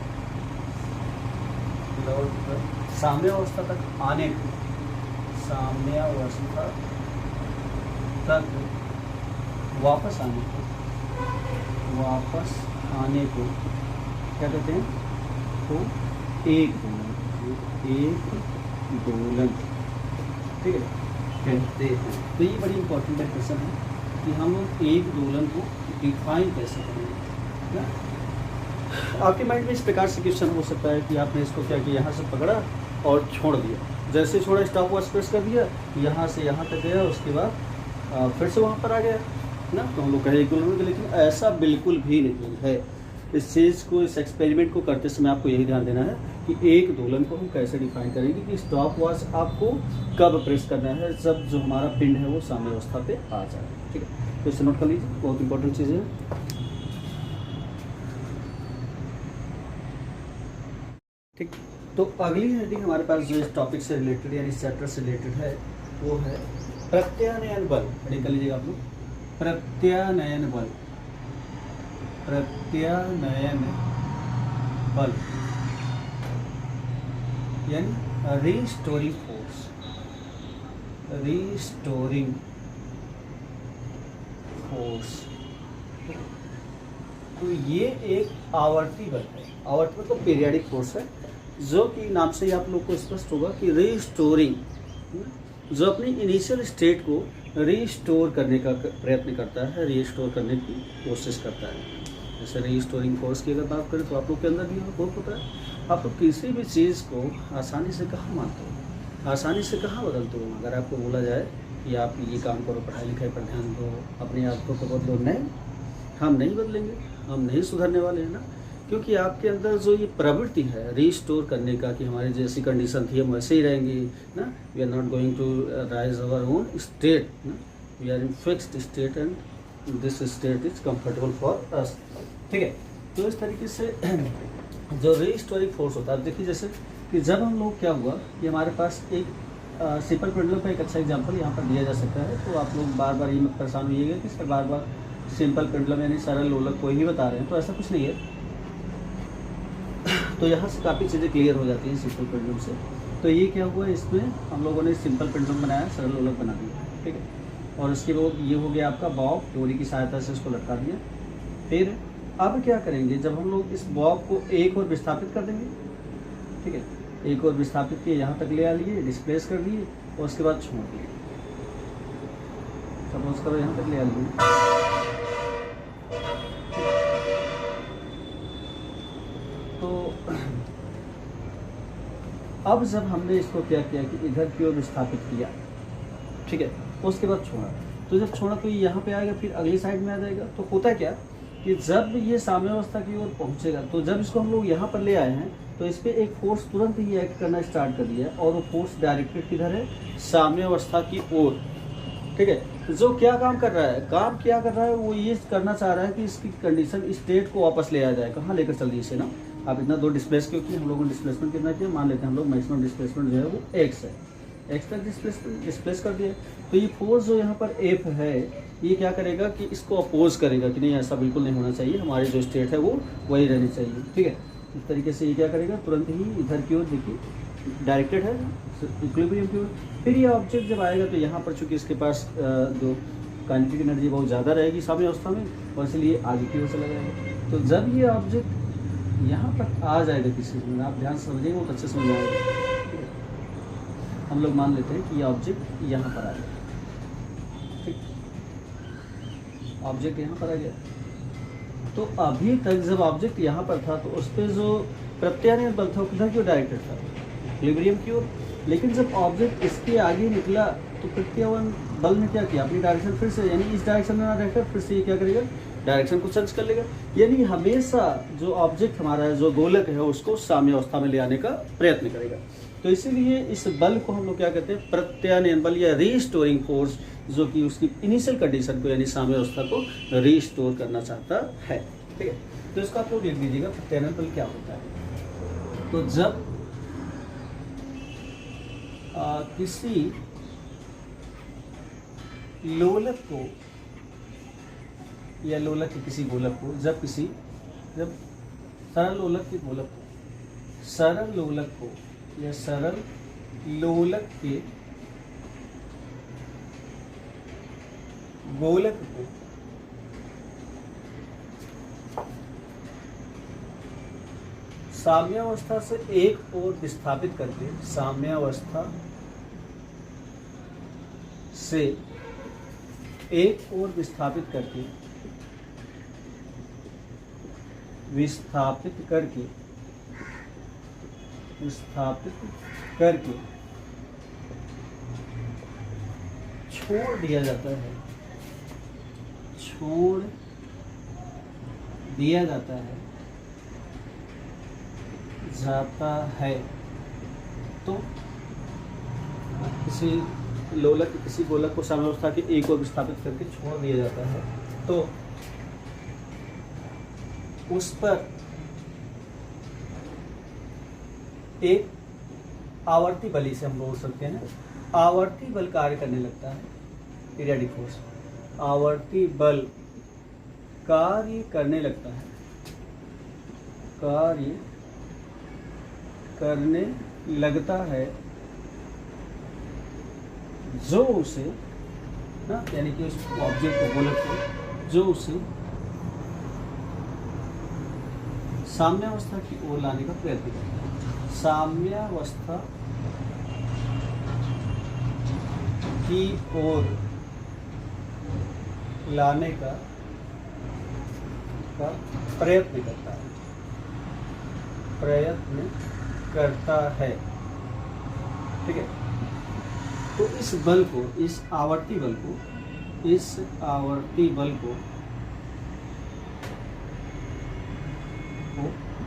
साम्यावस्था तक आने को, साम्यावस्था तक वापस आने को क्या कहते हैं, तो एक दोलन, ठीक है कहते हैं। तो ये बड़ी इंपॉर्टेंट क्वेश्चन है कि हम एक दोलन को डिफाइन कैसे करेंगे ना। आपके माइंड में इस प्रकार से क्वेश्चन हो सकता है कि आपने इसको क्या किया, यहाँ से पकड़ा और छोड़ दिया, जैसे छोड़ा स्टॉप वॉच प्रेस कर दिया, यहाँ से यहाँ तक गया, उसके बाद फिर से वहाँ पर आ गया ना, तो हम लोग कहे एक दोलन में। लेकिन ऐसा बिल्कुल भी नहीं है। इस चीज़ को, इस एक्सपेरिमेंट को करते समय आपको यही ध्यान देना है कि एक दोलन को हम कैसे डिफाइन करेंगे कि स्टॉप वॉच आपको कब प्रेस करना है, जब जो हमारा पिंड है वो साम्यावस्था पे आ जाए, ठीक है। तो इसे नोट कर लीजिए, बहुत इंपॉर्टेंट चीज़ है। ठीक, तो अगली हेडिंग हमारे पास जो इस टॉपिक से रिलेटेड यानी इस चैप्टर से रिलेटेड है वो है प्रत्यानयन बल। हेडिंग कर लीजिएगा आप लोग, प्रत्यानयन बल यानी रीस्टोरिंग फोर्स। तो ये एक आवर्ती बल है, आवर्ती मतलब पीरियडिक फोर्स है, जो कि नाम से ही आप लोग को स्पष्ट होगा कि रीस्टोरिंग, जो अपनी इनिशियल स्टेट को रीस्टोर करने का प्रयत्न करता है, रीस्टोर करने की कोशिश करता है। जैसे रीस्टोरिंग फोर्स की अगर बात करें तो आप लोग के अंदर भी बहुत होता है। आप लोग किसी भी चीज़ को आसानी से कहाँ मानते हो, आसानी से कहाँ बदलते हो। अगर आपको बोला जाए कि आप ये काम करो, पढ़ाई लिखाई पर ध्यान दो, अपनी आदतों को बदलो, नहीं, हम नहीं बदलेंगे, हम नहीं सुधरने वाले हैं ना। क्योंकि आपके अंदर जो ये प्रवृत्ति है रीस्टोर करने का कि हमारी जैसी कंडीशन थी हम वैसे ही रहेंगी ना, we are not going to rise our own state ना, we are in fixed state and this state is comfortable for us. ठीक है, तो इस तरीके से जो रीस्टोरिंग फोर्स होता है, अब देखिए जैसे कि जब हम लोग क्या हुआ कि हमारे पास एक सिंपल पेंडुलम का एक अच्छा एग्जांपल यहाँ पर दिया जा सकता है, तो आप लोग बार बार ये मत परेशान होइएगा कि सर बार बार सिंपल पेंडुलम यानी सरल लोलक को ही बता रहे हैं, तो ऐसा कुछ नहीं है। तो यहाँ से काफ़ी चीज़ें क्लियर हो जाती हैं सिंपल पेंडुलम से। तो ये क्या हुआ, इसमें हम लोगों ने सिंपल पेंडुलम बनाया, सरल लोलक बना दिया, ठीक है। और उसके बाद ये हो गया आपका बॉब, डोरी की सहायता से उसको लटका दिया। फिर अब क्या करेंगे, जब हम लोग इस बॉब को एक और विस्थापित कर देंगे, ठीक है, एक और विस्थापित किए, यहाँ तक ले आ लिए, डिस्प्लेस कर दिए और उसके बाद छोड़ दिए। सपोज करो यहाँ तक ले आ लिए, तो अब जब हमने इसको क्या किया कि इधर की ओर विस्थापित किया, ठीक है, उसके बाद छोड़ा, तो जब छोड़ा तो ये यहाँ पे आएगा, फिर अगली साइड में आ जाएगा। तो होता है क्या कि जब ये साम्यावस्था की ओर पहुँचेगा, तो जब इसको हम लोग यहाँ पर ले आए हैं तो इस पर एक फोर्स तुरंत ही एक्ट करना स्टार्ट कर दिया है, और वो फोर्स डायरेक्टेड किधर है, साम्यावस्था की ओर, ठीक है। जो क्या काम कर रहा है, काम क्या कर रहा है, वो ये करना चाह रहा है कि इसकी कंडीशन स्टेट को वापस ले आ जाए। कहाँ लेकर चल दी इसे ना, आप इतना दो डिस्प्लेस क्योंकि हम लोगों ने डिस्प्लेसमेंट कितना किया, मान लेते हैं हम लोग मैक्सिमम डिस्प्लेसमेंट जो है वो एक्स है, एक्स तक डिस्प्लेस कर दिया। तो ये फोर्स जो यहाँ पर एफ है, ये क्या करेगा कि इसको अपोज करेगा कि नहीं ऐसा बिल्कुल नहीं होना चाहिए, हमारी जो स्टेट है वो वही रहनी चाहिए, ठीक है। इस तरीके से ये क्या करेगा, तुरंत ही इधर की ओर देखिए डायरेक्टेड है इक्विलिब्रियम की ओर। फिर ये ऑब्जेक्ट जब आएगा तो यहाँ पर चूंकि इसके पास जो काइनेटिक एनर्जी बहुत ज़्यादा रहेगी साम्य अवस्था में, और इसलिए आगे की ओर चला जाएगा। तो जब ये ऑब्जेक्ट यहाँ पर आ जाएगा किसी में, आप ध्यान से समझिएगा, बहुत अच्छे समझ आएगा, ठीक है। हम लोग मान लेते हैं कि ये ऑब्जेक्ट यहाँ पर आ गया, ठीक, ऑब्जेक्ट यहाँ पर आ गया। तो अभी तक जब ऑब्जेक्ट यहाँ पर था तो उस पर जो प्रत्यानियत बल था वो किधर की ओर डायरेक्टेड था, इक्विलिब्रियम की ओर। लेकिन जब ऑब्जेक्ट इसके आगे निकला तो प्रत्यावन बल ने क्या किया, अपनी डायरेक्शन फिर से, यानी इस डायरेक्शन में ना रहकर फिर से ये क्या करेगा, डायरेक्शन को चेंज कर लेगा। यानी हमेशा जो ऑब्जेक्ट हमारा है, जो गोलक है, उसको साम्य अवस्था में ले आने का प्रयत्न करेगा। तो इसीलिए इस बल को हम लोग क्या कहते हैं, प्रत्यानयन बल या रीस्टोरिंग फोर्स, जो कि उसकी इनिशियल कंडीशन को यानी साम्य अवस्था को रीस्टोर करना चाहता है, ठीक है। तो इसको आप लोग लिख दीजिएगा, प्रत्यानयन बल क्या होता है। तो जब किसी लोलक को या लोलक के किसी गोलक को, जब सरल लोलक के गोलक को, सरल लोलक को या सरल लोलक के गोलक को साम्यावस्था से एक ओर विस्थापित करके, साम्यावस्था से एक ओर विस्थापित करके, विस्थापित करके छोड़ दिया जाता है, छोड़ दिया जाता है। तो किसी लोलक किसी गोलक को साम्यावस्था के एक ओर विस्थापित करके छोड़ दिया जाता है, तो उस पर एक आवर्ती बल, इसे हम बोल सकते हैं, आवर्ती बल कार्य करने लगता है, पीरियडिक फोर्स, आवर्ती बल कार्य करने लगता है, कार्य करने लगता है, जो उसे ना, यानी कि उस ऑब्जेक्ट को, गोलक को, जो उसे साम्यावस्था की ओर लाने का प्रयत्न करता है, साम्यावस्था की ओर लाने का प्रयत्न करता है, ठीक है। तो इस बल को, इस आवर्ती बल को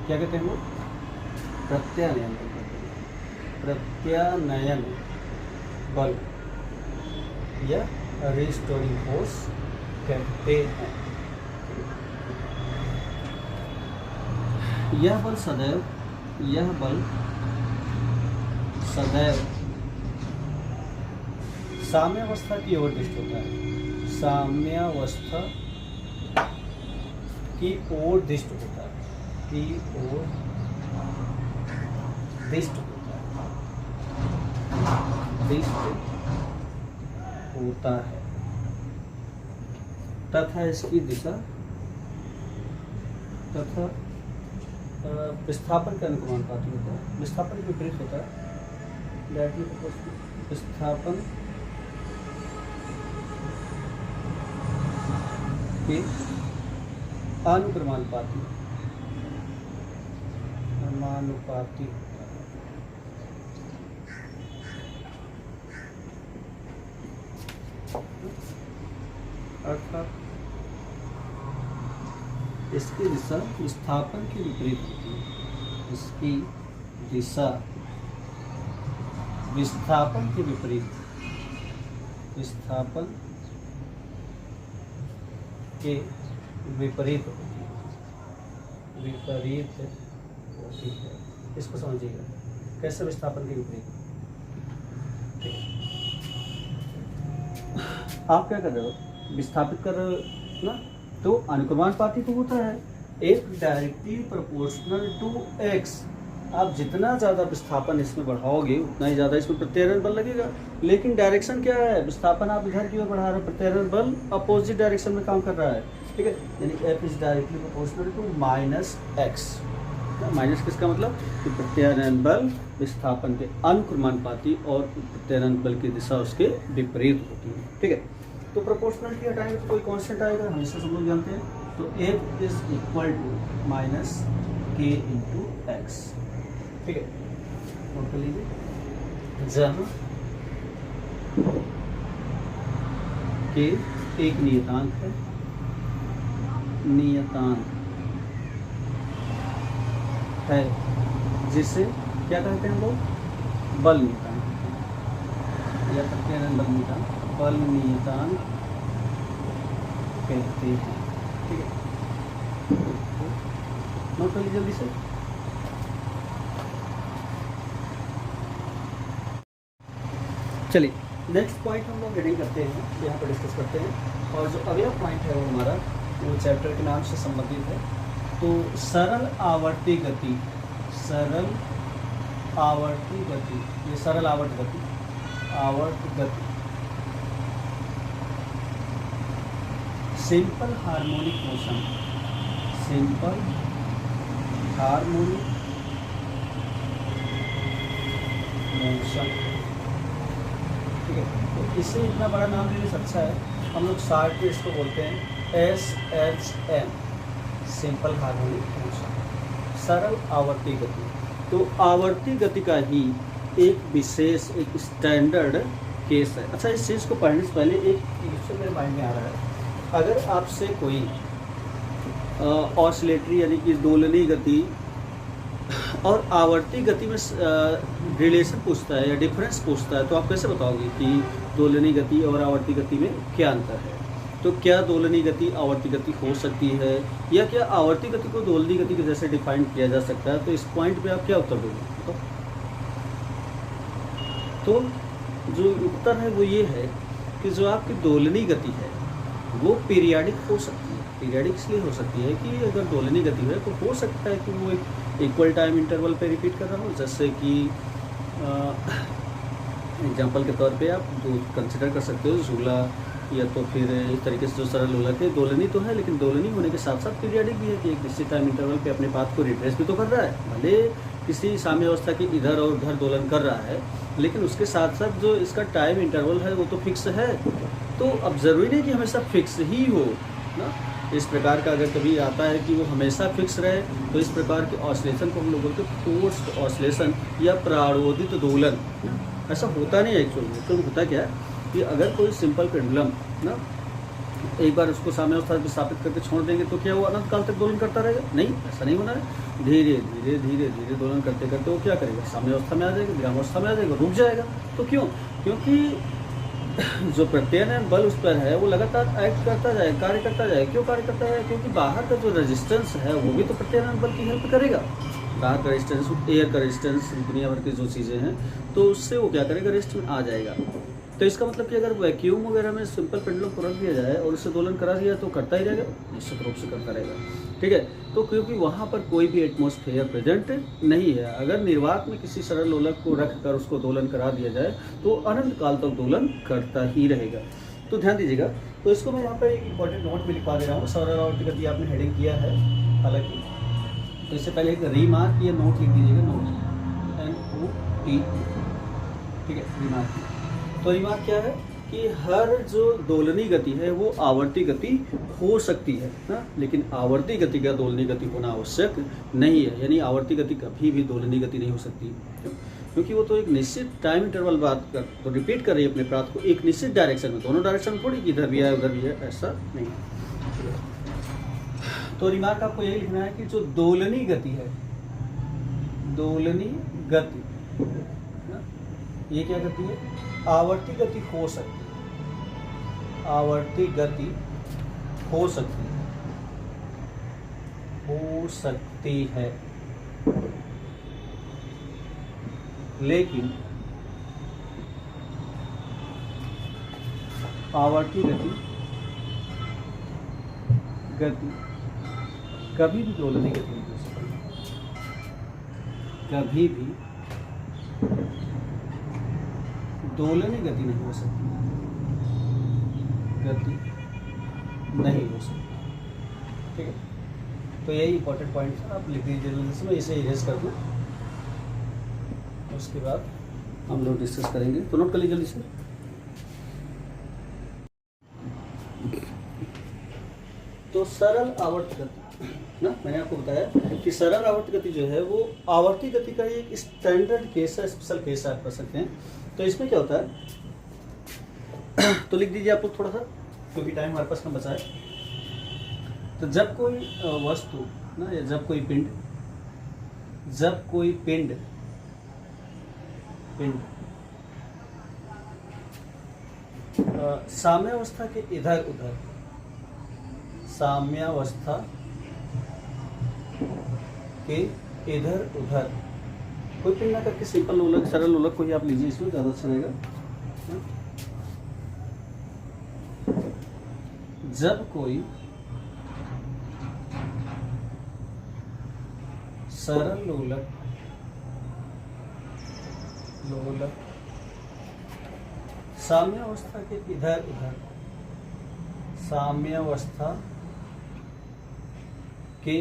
क्या कहते हैं वो, प्रत्यानयन बल कहते हैं, प्रत्यानयन बल या रिस्टोरिंग फोर्स कहते हैं। यह बल सदैव साम्यावस्था की ओर दृष्ट होता है, साम्यावस्था की ओर दृष्ट होता है, की ओर दृष्ट होता है तथा इसकी दिशा तथा विस्थापन के अनुक्रमानुपाती होता है, विस्थापन के विपरीत होता है, डायरेक्टली प्रोपोर्शनल, विस्थापन के अनुक्रमानुपाती अर्थात इसकी दिशा विस्थापन के विपरीत होती है, इसकी दिशा विस्थापन के विपरीत होती है, इसको समझिएगा कैसे विस्थापन के विपरीत। ठीक है, आप क्या कर रहे हो, विस्थापित कर रहे हो ना, तो अनुक्रमानुपाती तो होता है, एक डायरेक्टली प्रोपोर्शनल टू एक्स। आप जितना ज़्यादा विस्थापन इसमें बढ़ाओगे उतना ही ज़्यादा इसमें प्रत्यानयन बल लगेगा, लेकिन डायरेक्शन क्या है, विस्थापन आप इधर की ओर बढ़ा रहे हो, प्रत्यानयन बल अपोजिट डायरेक्शन में काम कर रहा है। ठीक है, यानी F is directly proportional to minus X. Minus किसका मतलब कि प्रत्यानयन बल विस्थापन के अनुक्रमानुपाती और प्रत्यानयन बल की दिशा उसके विपरीत होती है। ठीक है, तो प्रोपोर्शनलिटी हटाएंगे तो कोई कांस्टेंट आएगा, हमेशा सब लोग जानते हैं। तो F is equal to minus K into X. ठीक है, नोट कर लीजिए, जहाँ के एक नियतांक है, जिसे क्या कहते हैं हम लोग, बल नियतांक या प्रत्यानयन बल नियतांक, बल नियतांक कहते हैं। ठीक है, नोट कर लीजिए जल्दी से। चलिए नेक्स्ट पॉइंट हम लोग रीडिंग करते हैं, यहाँ पर डिस्कस करते हैं, और जो अगला पॉइंट है वो हमारा वो चैप्टर के नाम से संबंधित है। तो सरल आवर्ती गति, सरल आवर्ती गति, ये सरल आवर्त गति, simple harmonic motion, simple harmonic motion. ठीक है, तो इससे इतना बड़ा नाम लेने से अच्छा है हम लोग शॉर्ट में इसको बोलते हैं SHM, सिंपल हार्मोनिक मोशन, सरल आवर्ती गति। तो आवर्ती गति का ही एक विशेष, एक स्टैंडर्ड केस है। अच्छा, इस चीज़ को पढ़ने से पहले एक क्वेश्चन मेरे माइंड में आ रहा है, अगर आपसे कोई ऑसिलेटरी यानी कि दोलनी गति और आवर्ती गति में रिलेशन पूछता है या डिफरेंस पूछता है, तो आप कैसे बताओगे कि दोलनी गति और आवर्ती गति में क्या अंतर है? तो क्या दोलनी गति आवर्ती गति हो सकती है, या क्या आवर्ती गति को दोलनी गति के जैसे डिफाइन किया जा सकता है? तो इस पॉइंट पे आप क्या उत्तर दोगे? तो जो उत्तर है वो ये है कि जो आपकी दोलनी गति है वो पीरियाडिक हो सकती है। पीरियाडिक इसलिए हो सकती है कि अगर दोलनी गति है तो हो सकता है कि वो एक इक्वल टाइम इंटरवल पे रिपीट कर रहा हो, जैसे कि एग्जांपल के तौर पे आप दो कंसिडर कर सकते हो, झूला या तो फिर इस तरीके से जो सरल लोलक है, दोलनी तो है लेकिन दोलनी होने के साथ साथ पीरियाडिक भी है कि एक निश्चित टाइम इंटरवल पे अपने पाथ को रिट्रेस भी तो कर रहा है, भले किसी साम्यावस्था की इधर और उधर दोलन कर रहा है, लेकिन उसके साथ साथ जो इसका टाइम इंटरवल है वो तो फिक्स है। तो अब ज़रूरी नहीं कि हमेशा फिक्स ही हो ना, इस प्रकार का अगर कभी आता है कि वो हमेशा फिक्स रहे, तो इस प्रकार के ऑसिलेशन को हम लोग बोलते हैं फोर्स्ड ऑसिलेशन या प्राणोदित दोलन। ऐसा होता नहीं है एक्चुअल में। तो होता क्या है कि अगर कोई सिंपल पेंडुलम ना एक बार उसको साम्यावस्था स्थापित करके छोड़ देंगे तो क्या वो अनंत काल तक दोलन करता रहेगा? नहीं, ऐसा नहीं होना है। धीरे धीरे धीरे धीरे दोलन करते करते वो क्या करेगा? साम्यावस्था में आ जाएगा, विरामावस्था में आ जाएगा, रुक जाएगा। तो क्यों? क्योंकि जो प्रत्यानयन बल उस पर है वो लगातार एक्ट करता जाए, कार्य करता जाए। क्यों कार्य करता है? क्योंकि बाहर का जो रेजिस्टेंस है वो भी तो प्रत्यानयन बल की हेल्प करेगा। बाहर का रेजिस्टेंस, एयर का रेजिस्टेंस, दुनिया भर की जो चीज़ें हैं, तो उससे वो क्या करेगा? रेस्ट में आ जाएगा। तो इसका मतलब कि अगर वैक्यूम वगैरह में सिंपल पेंडुलम को रख दिया जाए और उससे दोलन करा दिया तो करता ही रहेगा, निश्चित रूप से करता रहेगा। ठीक है, तो क्योंकि वहाँ पर कोई भी एटमॉस्फेयर प्रेजेंट नहीं है। अगर निर्वात में किसी सरल लोलक को रख कर उसको दोलन करा दिया जाए तो अनंत काल तक दोलन करता ही रहेगा। तो ध्यान दीजिएगा। तो इसको मैं यहाँ पर एक इंपॉर्टेंट नोट भी लिखवा दे रहा हूँ। सरल आवर्त गति आपने हेडिंग किया है हालांकि, तो इससे पहले एक रीमार्क या नोट लिख दीजिएगा, नोट NOT। ठीक है, रिमार्क। तो रिमार्क क्या है कि हर जो दोलनी गति है वो आवर्ती गति हो सकती है ना, लेकिन आवर्ती गति का दोलनी गति होना आवश्यक नहीं है। यानी आवर्ती गति कभी भी दोलनी गति नहीं हो सकती। क्योंकि वो तो एक निश्चित टाइम इंटरवल बात कर तो रिपीट कर रही है अपने प्रात को एक निश्चित डायरेक्शन में, दोनों डायरेक्शन में थोड़ी, इधर भी है उधर भी है, ऐसा नहीं। तो रिमार्क आपको यही लिखना है कि जो दोलनी गति है, दोलनी गति ये क्या गति है? आवर्ती गति हो सकती है, आवर्ती गति हो सकती है, हो सकती है, लेकिन आवर्ती गति कभी भी दोलनी गति नहीं हो सकती, कभी भी दोलनी गति नहीं हो सकती, गति नहीं हो सकती। ठीक है, तो यही इंपॉर्टेंट पॉइंट है, आप लिख दीजिए जल्दी से, मैं इसे इरेज कर दूँ, उसके बाद हम लोग डिस्कस करेंगे। तो नोट कर लीजिए जल्दी से। तो सरल आवर्त गति ना, मैंने आपको बताया कि सरल आवर्त गति जो है वो आवर्ती गति का एक स्टैंडर्ड केस है, स्पेशल केस है आप कर सकते हैं। तो इसमें क्या होता है, तो लिख दीजिए आप लोग थोड़ा सा, क्योंकि टाइम हमारे पास कम बचा है। तो जब कोई वस्तु ना, या जब कोई पिंड, जब कोई पिंड साम्यावस्था के इधर उधर, साम्यावस्था के इधर उधर कोई पिंड ना करके सिंपल लोलक, सरल लोलक को ही आप लीजिए, इसमें ज़्यादा अच्छा रहेगा। जब कोई सरल लोलक साम्यावस्था के इधर उधर, साम्यावस्था के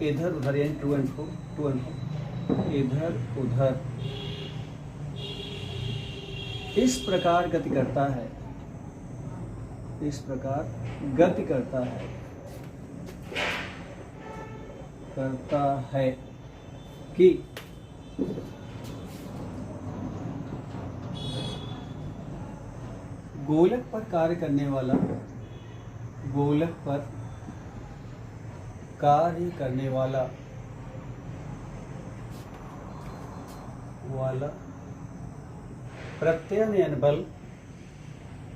इधर उधर यानी टू एंड फ्रो, इधर उधर इस प्रकार गति करता है, इस प्रकार गति करता है कि गोलक पर कार्य करने वाला, गोलक पर कार्य करने वाला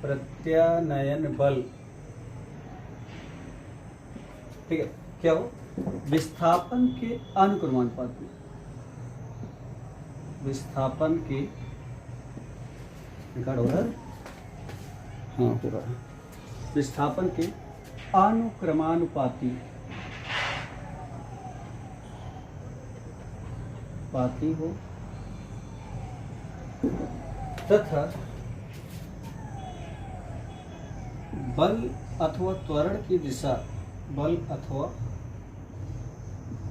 प्रत्यानयन बल, ठीक है, क्या हो? विस्थापन के अनुक्रमानुपात में, विस्थापन के रिकॉर्ड हो रहा है, हाँ हो रहा है, विस्थापन के अनुक्रमानुपाती हो तथा बल अथवा त्वरण की दिशा, बल अथवा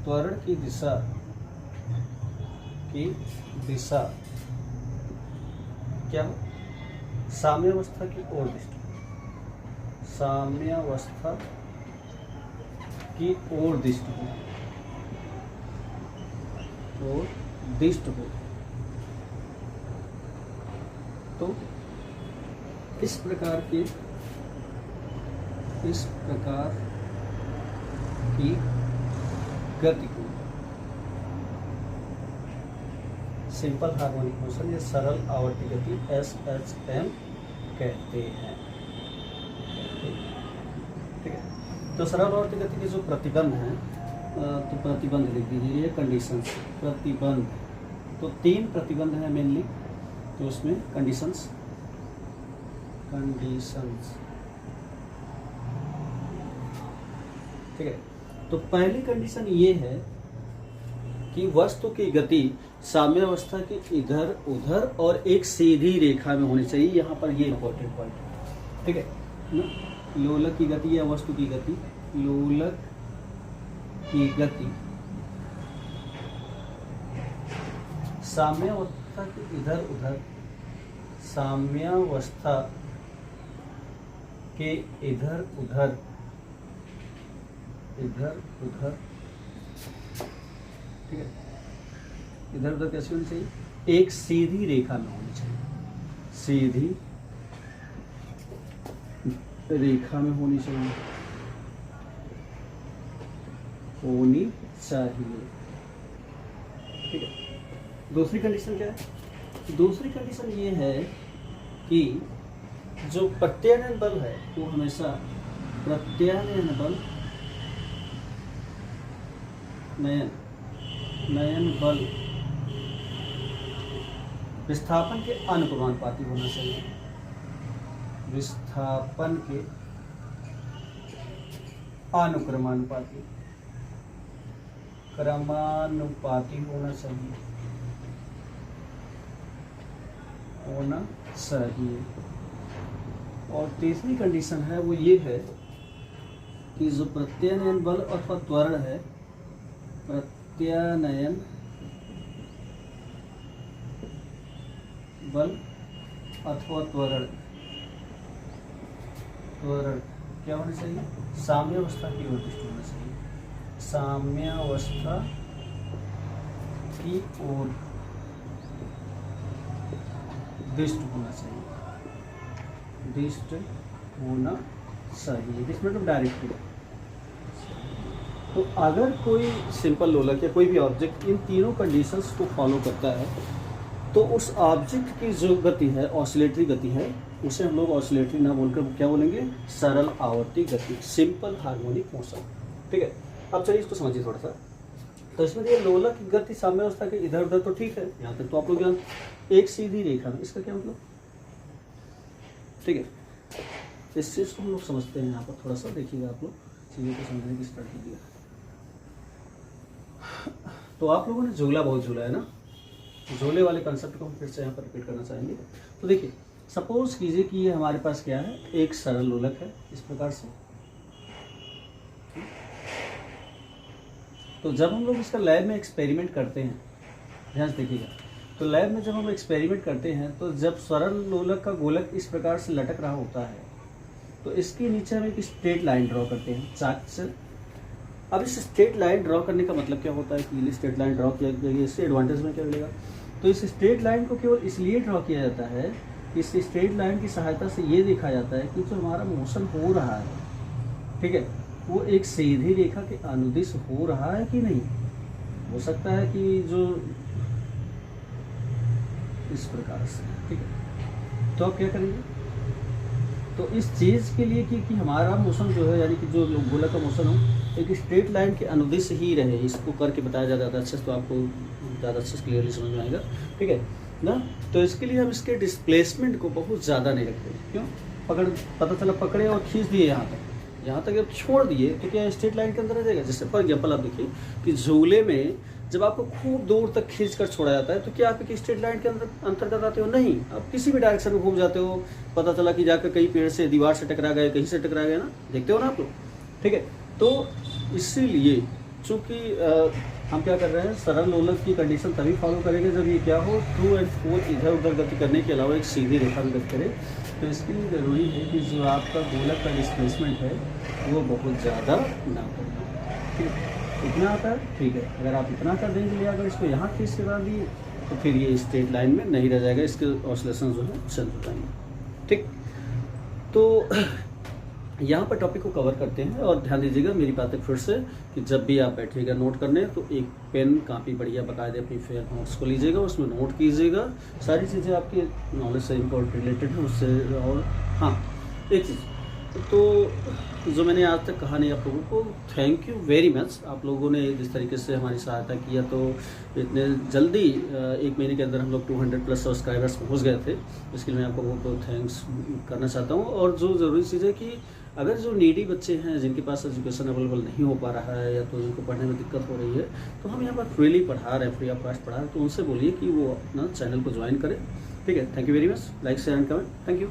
त्वरण की दिशा क्या हो? साम्यावस्था की ओर दिष्ट, साम्यावस्था की ओर दिष्ट हो, और दिष्ट हो। तो इस प्रकार के इस प्रकार की गति को सिंपल हार्मोनिक मोशन या सरल आवर्ती गति SHM कहते हैं। ठीक है, तो सरल आवर्ती गति के जो प्रतिबंध हैं, तो प्रतिबंध लिख दीजिए, ये कंडीशंस प्रतिबंध, तो 3 प्रतिबंध हैं मेनली, तो उसमें कंडीशंस ठीक है। तो पहली कंडीशन ये है कि वस्तु की गति साम्यावस्था के इधर उधर और एक सीधी रेखा में होनी चाहिए। यहाँ पर ये इंपॉर्टेंट पॉइंट है, ठीक है ना। लोलक की गति या वस्तु की गति, लोलक की गति साम्यावस्था के इधर उधर, साम्यावस्था के इधर उधर ठीक है, इधर उधर कैसे होनी चाहिए, एक सीधी रेखा में होनी चाहिए, सीधी रेखा में होनी चाहिए, ठीक है। दूसरी कंडीशन क्या है, दूसरी कंडीशन ये है कि जो प्रत्यानयन बल है वो हमेशा प्रत्यानयन बल, नयन बल विस्थापन के अनुक्रमानुपाती होना चाहिए, विस्थापन के अनुक्रमानुपाती होना चाहिए। और तीसरी कंडीशन है वो ये है कि जो प्रत्यानयन बल अथवा त्वरण है, प्रत्यानयन बल अथवा त्वरण क्या होना चाहिए, साम्यावस्था की ओर दृष्टि होना चाहिए, साम्यावस्था की ओर दृष्टि होना चाहिए, दिस मतलब डायरेक्टली। तो अगर कोई सिंपल लोलक या कोई भी ऑब्जेक्ट इन तीनों कंडीशंस को फॉलो करता है तो उस ऑब्जेक्ट की जो गति है, ऑसिलेटरी गति है, उसे हम लोग ऑसिलेटरी ना बोलकर क्या बोलेंगे, सरल आवर्ती गति, सिंपल हार्मोनिक मोशन। ठीक है, अब चलिए इसको समझिए थोड़ा सा। तो इसमें ये लोलक की गति साम्यावस्था के इधर उधर तो ठीक है, यहाँ तक तो आप लोग जान, एक सीधी रेखा में, इसका क्या मतलब, ठीक है। इस चीज़ को हम लोग समझते हैं, यहाँ पर थोड़ा सा देखिएगा, आप लोग चीज़ों को समझने की स्टार्ट कीजिएगा। तो आप लोगों ने झूला बहुत झूला है ना, झूले वाले कंसेप्ट को हम फिर से यहाँ पर रिपीट करना चाहेंगे। तो देखिए, सपोज कीजिए कि ये हमारे पास क्या है, एक सरल लोलक है इस प्रकार से। तो जब हम लोग इसका लैब में एक्सपेरिमेंट करते हैं, ध्यान से देखिएगा, तो लैब में जब हम एक्सपेरिमेंट करते हैं तो जब सरल लोलक का गोलक इस प्रकार से लटक रहा होता है तो इसके नीचे हम एक स्ट्रेट लाइन ड्रॉ करते हैं चाक से। अब इस स्ट्रेट लाइन ड्रॉ करने का मतलब क्या होता है कि स्ट्रेट लाइन ड्रॉ किया गया, इससे एडवांटेज में क्या मिलेगा। तो इस स्ट्रेट लाइन को केवल इसलिए ड्रॉ किया जाता है, इस स्ट्रेट लाइन की सहायता से ये देखा जाता है कि जो हमारा मोशन हो रहा है, ठीक है, वो एक सीधी रेखा के अनुदिश हो रहा है कि नहीं। हो सकता है कि जो इस प्रकार से, ठीक है, तो आप क्या करेंगे, तो इस चीज़ के लिए कि हमारा मोशन जो है, यानी कि जो गोलक का मोशन हो एक स्ट्रेट लाइन के अनुदिश ही रहे, इसको करके बताया जाता है अच्छे से, तो आपको ज़्यादा अच्छे से क्लियरली समझ में आएगा, ठीक है ना। तो इसके लिए हम इसके डिस्प्लेसमेंट को बहुत ज़्यादा नहीं रखते, क्यों, पता चला पकड़े और खींच दिए यहाँ तक जब छोड़ दिए तो क्या स्ट्रेट लाइन के अंदर रह जाएगा। जैसे फॉर एग्जांपल आप देखिए कि झूले में जब आपको खूब दूर तक खींच कर छोड़ा जाता है तो क्या आप एक स्ट्रेट लाइन के अंदर अंतर्गत आते हो, नहीं, आप किसी भी डायरेक्शन में घूम जाते हो। पता चला कि जाकर कहीं पेड़ से दीवार से टकरा गए, कहीं से टकरा गए ना, देखते हो ना आप लोग, ठीक है। तो इसीलिए चूँकि हम क्या कर रहे हैं, सरल लोलक की कंडीशन तभी फॉलो करेंगे जब ये क्या हो, ट्रू एंड फोर्थ इधर उधर गति करने के अलावा एक सीधी रेखा में गति करे। तो इसके लिए ज़रूरी है कि जो आपका गोलक का डिस्प्लेसमेंट है वो बहुत ज़्यादा ना करना, ठीक है। इतना आता है, ठीक है, अगर आप इतना कर देंगे, अगर इसको यहाँ खींच के डाल दिए तो फिर ये स्ट्रेट लाइन में नहीं रह जाएगा, इसके ऑसिलेशन जो है चल जाएंगे, ठीक। तो यहाँ पर टॉपिक को कवर करते हैं। और ध्यान दीजिएगा मेरी बातें फिर से कि जब भी आप बैठिएगा नोट करने तो एक पेन कापी बढ़िया बाकायदे अपनी फेयर नोट्स को लीजिएगा, उसमें नोट कीजिएगा सारी चीज़ें आपकी नॉलेज से इम्पोर्टेंट रिलेटेड है उससे। और हाँ, एक चीज़ तो जो मैंने आज तक कहा नहीं आप लोगों को, थैंक यू वेरी मच। आप लोगों ने जिस तरीके से हमारी सहायता किया, तो इतने जल्दी 1 महीने के अंदर हम लोग 200+ सब्सक्राइबर्स पहुंच गए थे। इसके लिए मैं आपको बहुत बहुत थैंक्स करना चाहता हूं। और जो ज़रूरी चीज़ है कि अगर जो नीडी बच्चे हैं जिनके पास एजुकेशन अवेलेबल नहीं हो पा रहा है या तो जिनको पढ़ने में दिक्कत हो रही है, तो हम यहाँ पर फ्रीली पढ़ा रहे हैं, फ्री ऑफ कॉस्ट पढ़ा रहे हैं, तो उनसे बोलिए कि वो अपना चैनल को ज्वाइन करें। ठीक है, thank you very much. Like share and comment. Thank you.